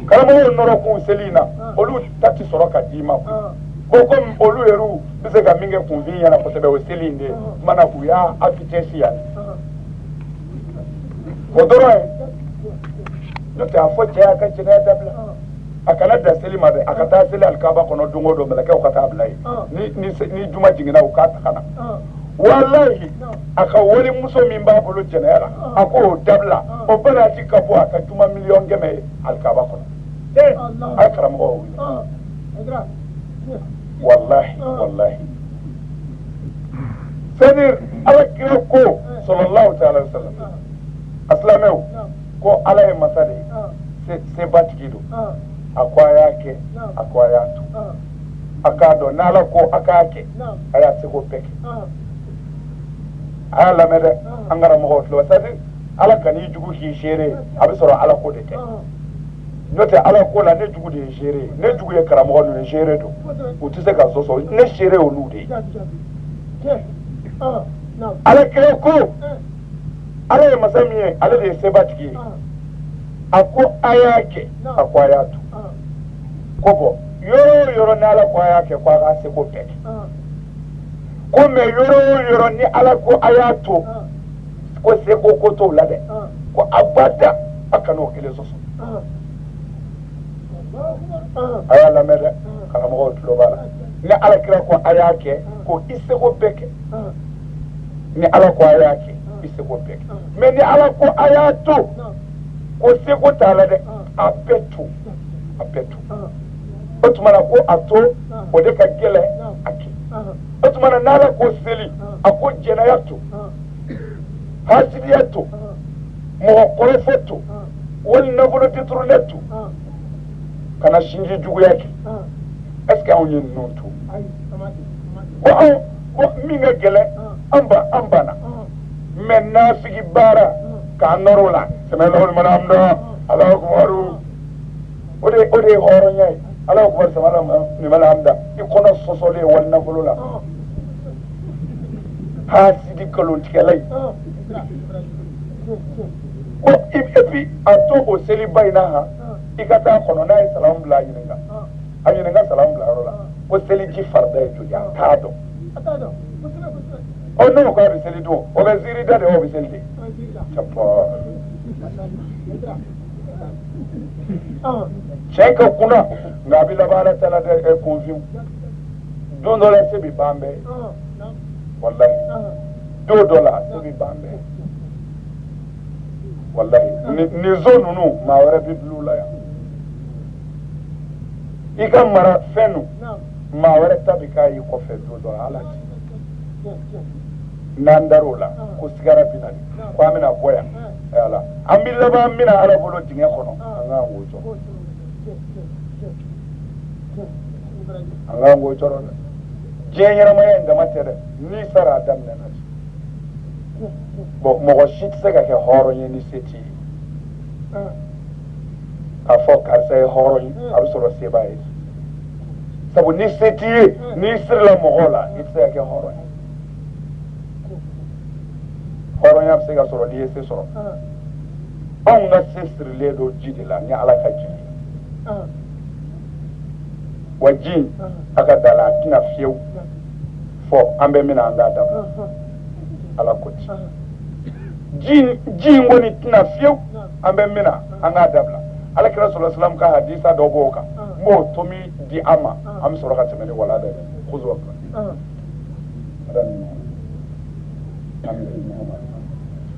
kalamo noro ku selina olu tati soro ka dima ko kom olu eru bise ka minge ku vinya na kosebe o selinde mana ku ya afitesi ya odoro no ta fo je aka jina dabla akana da selima de akata seli alkaba kono dungo do melaka o kata ablai ni juma jingina o kata kana wallahi aka wali muso min ba bolo jenera ako dabla o bana ti kapo aka juma million geme alkaba kono ay karamo wallahi sadir ala ko sallallahu ta'ala alaihi wasallam aslameu ko ala e masade se batikido akwa yake akwa yatu akado nala ko akake aya se ko peke aya lamede angara mo lo sadi ala kani jugu ki shere abi soro ala ko de ke note ala ko la ne jugu de shere ne jugu e karamo no shere do o ti se ka so ne shere o lu de ala kire ko ala e masamiye ala de sebatiki ako ayake akwayatu kobo yoro ni ala ko ayake kwa ga se ko peke ko me yoro ni ala ko ayatu ko se ko to la de ko abada akano kele soso aya la mere kala mo to bala ni ala kira ko ayake ko ise ko peke ni ala ko ayake ise ko peke me ni ala ko ayatu ko se ko tala de apetu otumana ko ato o de ka gele aki otumana nala ko seli ako jenayatu hasidiyatu mo korefetu wal nabulu titrunetu kana shinji jugu yake est-ce que on y nontu ko minga gele ambana menna figi bara ka norola sama manam do Allahu akbar ode horo nyai Allahu akbar sama ni manam da ikono sosole wal nabulu la hasidi kolon tikelay ko ipi ato o seli bayna ha ikata kono na salam bla yininga ayininga salam bla rola ko seli ji farda to ya tado o no ko be seli do o be ziri dade o be seli chapo cheka kuna ngabila bala tala de conview don dola se bi bambe wallahi $2 se bi bambe wallahi ni zone nu ma wara bi blula ya ika mara fenu ma wara tabika yi ko fe $2 ala nandarola ko sigara binali ko amina boya ala ambilla ba mina ala bolo dinge kono anga wojo anga wojo ron jenyara ma yanda matere ni sara dam na bo mo shit sega ke horo ni seti afo ka sai horo absoro sebai sabu ni seti ni sirla mogola itsa ke horo ya sega soro li ese soro on ga sesir le do jidila ni ala ka jidi waji aka dala kina fieu fo ambe mina anda da ala koti jin woni tina fieu ambe mina anga dabla ala kira sallallahu alaihi wasallam ka hadisa do boka mo tomi di ama am soro ka temene wala da khuzwa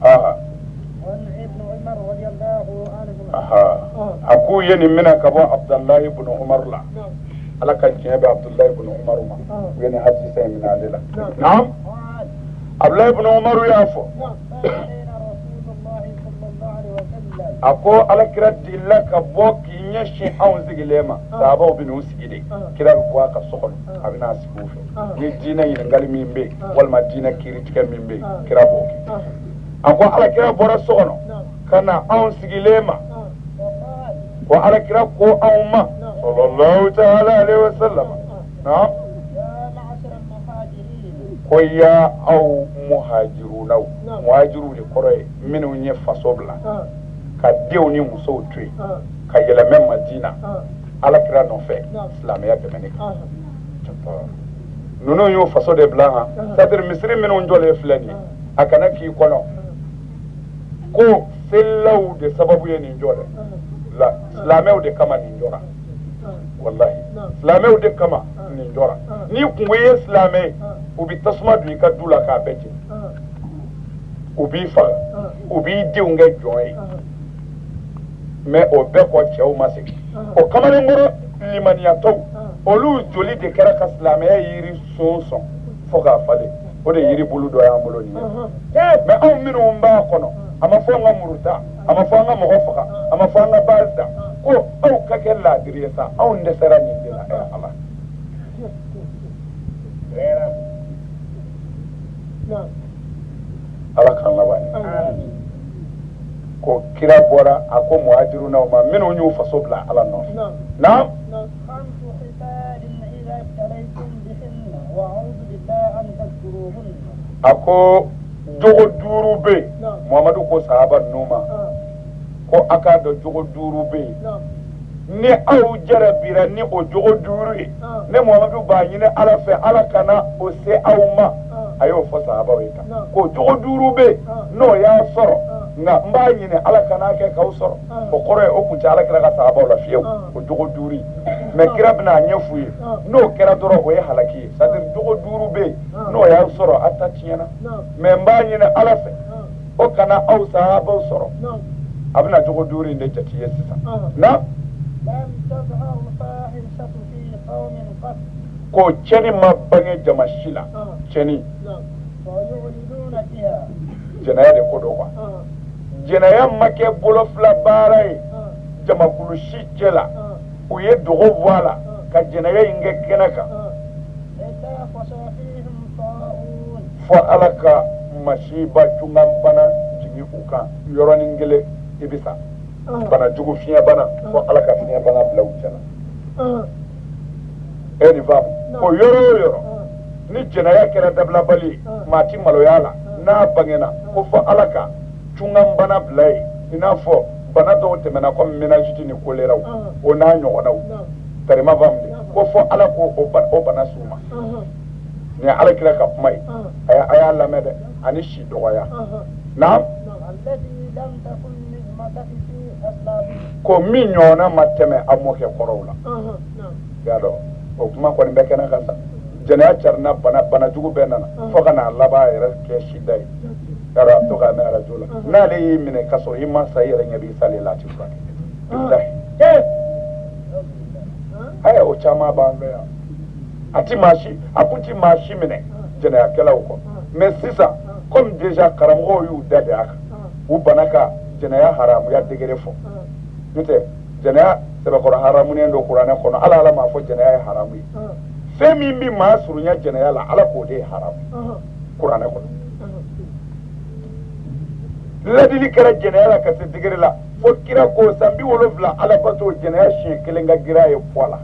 ابن عمر رضي الله عنهما أكو يني منك أبو عبد الله بن عمر لا على كان جنب عبد الله بن عمر ما يني حجي سي من عليلا نعم عبد الله بن عمر يافو أكو على كرد لك أبوك ينشي أو زغلما سابو بن وسيدي كرا بواك سخن أبنا سكوفي يدينا ينغال ميمبي والمدينة كيريتك ميمبي كرا بوكي ako ala kira bora sono kana an sigilema wa ala kira ko awma sallallahu ta'ala alaihi wasallam na ko ya aw muhajiruna muhajiru li koroy minu nye fasobla ka dewni muso tui ka yela mem madina ala kira no fe islam ya temenika nuno yo faso de blanc c'est-à-dire misri minu njole flani akana ki kono ko sellaw de sababu ye nin jore la islamew de kama nin jora wallahi islamew de kama nin jora ni kunwe islame ubi tasma du ka dula ka beti ubi fa ubi de unga joy mais o be ko chew masik o kama ni ngoro limaniya taw olu joli de kera ka islame yiri sonson foga fale o de yiri bulu do ya mbolo ni mais on minu mba kono ama fonga muruta ama fonga mogofaga ama fonga balda ko au kakella diriyasa au ndesara ni dila ya Allah ala kan laban ko kira bɔra a ko muhajiruna ma minnu y'u faso bila ala nɔfɛ naam a ko jogo 5 bɛ yen muhamadu ko sahaba ninnu ma ko a k'a dɔn jogo 5 bɛ yen ni aw jarabira ni o jogo 5 ye ne muhamadu b'a ɲini ala fɛ ala kana o se aw ma a y'o fɔ sahabaw ye tan ko jogo 5 bɛ yen n'o y'a sɔrɔ nka n b'a ɲini ala kana kɛ k'aw sɔrɔ o kɔrɔ ye o kun tɛ ala kira ka sahabaw la fiyewu o jogo 5 mais kira bɛna a ɲɛ f'u ye n'o kɛra dɔrɔn o ye halaki ye c'est à dire jogo 5 bɛ yen n'o y'a sɔrɔ a ta tiɲɛna mais n b'a ɲini ala fɛ o kana aw sahabaw sɔrɔ a bɛna jogo 5 in de jate ye sisan na ko cɛni ma bange jama si la cɛni jɛnɛya de ko don quoi jɛnɛya ma kɛ bolo fila baara ye jamakulu si cɛ la u ye dogo bɔ a la ka jɛnɛya in kɛ kɛnɛ kan fɔ ala ka masiba jungan bana jigin u kan yɔrɔnin kelen i bɛ sa bana jugu fiɲɛ bana fɔ ala ka fiɲɛ bana bila u cɛla e ni faamu o yɔrɔ o yɔrɔ ni jɛnɛya kɛra dabilabali ye maa ti maloya la n'a bangena ko fɔ ala ka jungan bana bila ye i n'a fɔ bana dɔw tɛmɛna comme méningite ni choléra o n'a ɲɔgɔnnaw tarima faamu de ko fɔ ala ko o bana s'u ma nin ye ala kira ka kuma ye a y'a lamɛn dɛ ani si dɔgɔya naam ko min ɲɔgɔnna ma tɛmɛ a mɔkɛ kɔrɔw la y'a dɔn o kuma kɔni bɛ kɛnɛ kan sa jɛnɛya carina bana jugu bɛɛ nana fo ka n'a laban a yɛrɛ kɛ sida ye yàrá to k'a mɛn arajo la n'ale y'i minɛ ka sɔrɔ i ma sa i yɛrɛ ɲɛ b'i salen la a ti furakɛ bilahi aya o caman b'an fɛ yan a kun ti maa si minɛ jɛnɛyakɛlaw kɔ mais sisan comme déjà karamɔgɔw y'u da de a kan u bana ka jɛnɛya haramuya degere fɔ n'o tɛ jɛnɛya sɛbɛkɔrɔ haramunen don kuranɛ kɔnɔ ala m'a fɔ jɛnɛya ye haramu ye fɛn min bɛ maa surunya jɛnɛya la ala k'o de ye haramu kuranɛ kɔnɔ ladili kɛra jɛnɛya la ka se degere la fo kira ko san 70 ala bato jɛnɛya siɲɛ 1 ka gira ye fɔ la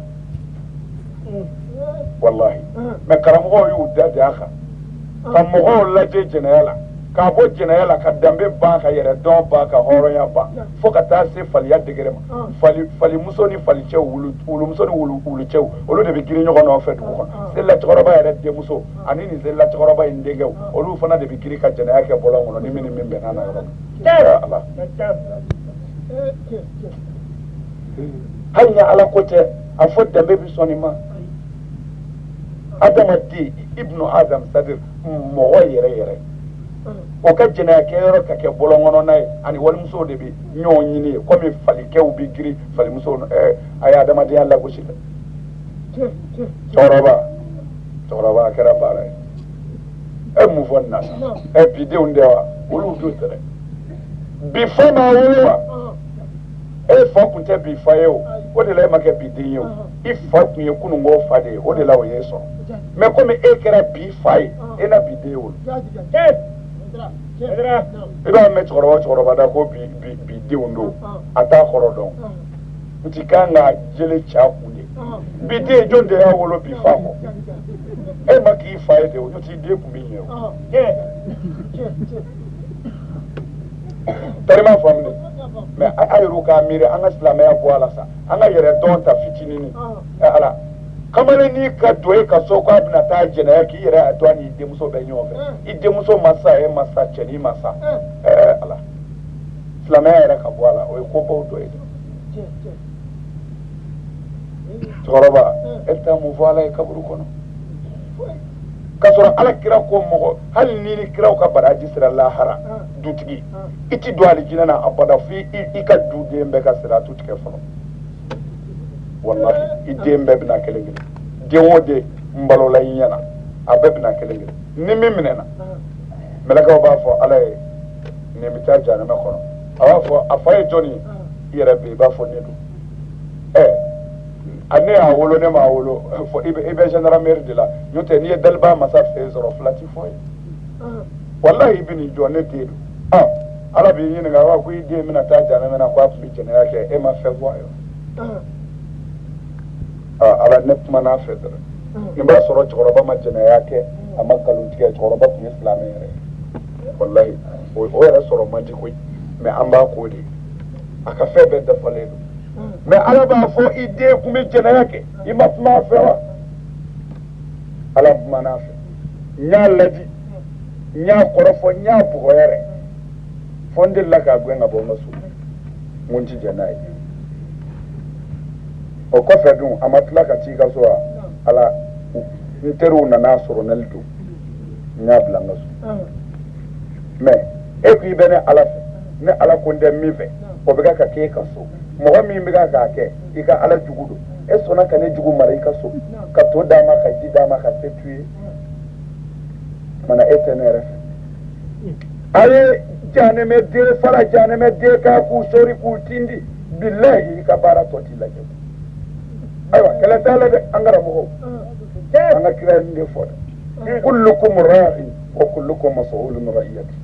wallahi mais karamɔgɔw y'u da de a kan ka mɔgɔw lajɛ jɛnɛya la k'a bɔ jɛnɛya la ka danbe ban ka yɛrɛ dɔn ban ka hɔrɔnya ban fo ka taa se faliya degere ma falimuso ni falicɛw wulumuso ni wulucɛw olu de bɛ girin ɲɔgɔn nɔfɛ dugu kɔnɔ selila cɛkɔrɔba yɛrɛ denmuso ani nin selila cɛkɔrɔba in denkɛw olu fana de bɛ girin ka jɛnɛya kɛ bɔlɔn kɔnɔ ni min ni min bɛnna na yɔrɔ min ala hali ni ala ko tɛ a fɔ danbe bɛ sɔn nin ma adamaden ibnu adam c'est-à-dire mɔgɔ yɛrɛ o ka jɛnɛya kɛ yɔrɔ ka kɛ bɔlɔn kɔnɔna ye ani walimusow de bɛ ɲɔgɔn ɲini ye komi falikɛw bɛ girin falimusow a ye adamadenya lagosi dɛ cɛkɔrɔba a kɛra baara ye e mun fɔ nin na sa bi denw tɛ wa olu t'o tɛ dɛ bi fa ma wolo wa e fa tun tɛ bi fa ye o de la e ma kɛ bi den ye o i fa tun ye kununko fa de ye o de la o y'e sɔrɔ mais komi e kɛra bi fa ye e na bi den ye o i b'a mɛn cɛkɔrɔba da ko bi denw don a t'a kɔrɔ dɔn n ti kan ka jele ca kun de bi den jɔn de y'a wolo bi fa kɔ e ma k'i fa ye de o t'i den kun bɛ ɲɛ o tari ma faamu de mais a yɛrɛw k'a miiri an ka silamɛya bɔ a la sa an ka yɛrɛ dɔn ta fitinin ala kamalen n'i ka don e ka so k'a bɛna taa jɛnɛya k'i yɛrɛ to a n'i denmuso bɛ ɲɔgɔn fɛ i denmuso ma sa e ma sa cɛnin ma sa ala silamɛya yɛrɛ ka bɔ a la o ye kobaw dɔ ye cɛkɔrɔba e bɛ taa mun fɔ ala ye kaburu kɔnɔ k'a sɔrɔ ala kira ko mɔgɔ hali n'i ni kiraw ka baraji sera lahara dutigi i ti don alijinɛ na abada fo i ka du den bɛɛ ka siratu tigɛ fɔlɔ wallahi i den bɛɛ bɛna kelen kelen den o den n balola i ɲɛna a bɛɛ bɛna kelen kelen ni min minɛna mɛlɛkɛw b'a fɔ ala ye nin bɛ taa jahanama kɔnɔ a b'a fɔ a fa ye jɔn ye i yɛrɛ bɛ i b'a fɔ ne don a ne y'a wolo ne m'a wolo i bɛ gendarmerie de la n'o tɛ n'i ye daliba masa fɛ yen sɔrɔ fila ti fɔ ye wallahi bini jɔ ne den ala b'i ɲininka wa ko i den bɛna taa janɛmɛ na ko a tun bɛ jɛnɛya kɛ e ma fɛn fɔ a ye ala ne kuma n'a fɛ dɔrɔn nin b'a sɔrɔ cɛkɔrɔba ma jɛnɛya kɛ a ma nkalon tigɛ cɛkɔrɔba tun ye silamɛ yɛrɛ wallahi o yɛrɛ sɔrɔ man di koyi mais an b'a ko de a ka fɛn bɛɛ dafalen don mais ala b'a fɔ i den kun bɛ jɛnɛya kɛ i ma kuma a fɛ wa ala kuma n'a fɛ n y'a ladi n y'a kɔrɔfɔ n y'a bugɔ yɛrɛ fo n delila k'a gɛn ka bɔ n ka so n ko n ti jɛ n'a ye o kɔfɛ dun a ma tila ka t'i ka so wa ala n teriw nana sɔrɔ nali don n y'a bila n ka so mais e ko i bɛ ne ala fɛ ne ala ko n tɛ min fɛ o bɛ ka kɛ e ka so mɔgɔ min bɛ k'a kɛ i ka ala jugu don e sɔnna ka ne jugu mara i ka so ka to d'a ma ka ji d'a ma ka se tu ye mana e tɛ ne yɛrɛ fɛ a ye janɛmɛden fara janɛmɛden k'a k'u sɔri k'u tindi bilahi i ka baara tɔ t'i lajɛ ayiwa kɛlɛ t'a la dɛ an karamɔgɔw an ka kira nin de fɔ dɛ kullukum ra'in wa kullukum mas'ulun an ra'iyati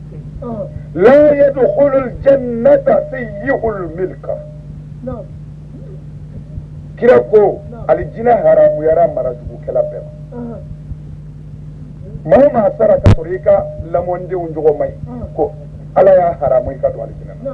la yadkhulu al-jannata sayyi'ul milka kira ko alijinɛ haramuyara marajugukɛla bɛɛ ma maa maa sara ka sɔrɔ i ka lamɔndenw jogo man ɲi ko ala y'a haramu i ka don alijinɛ na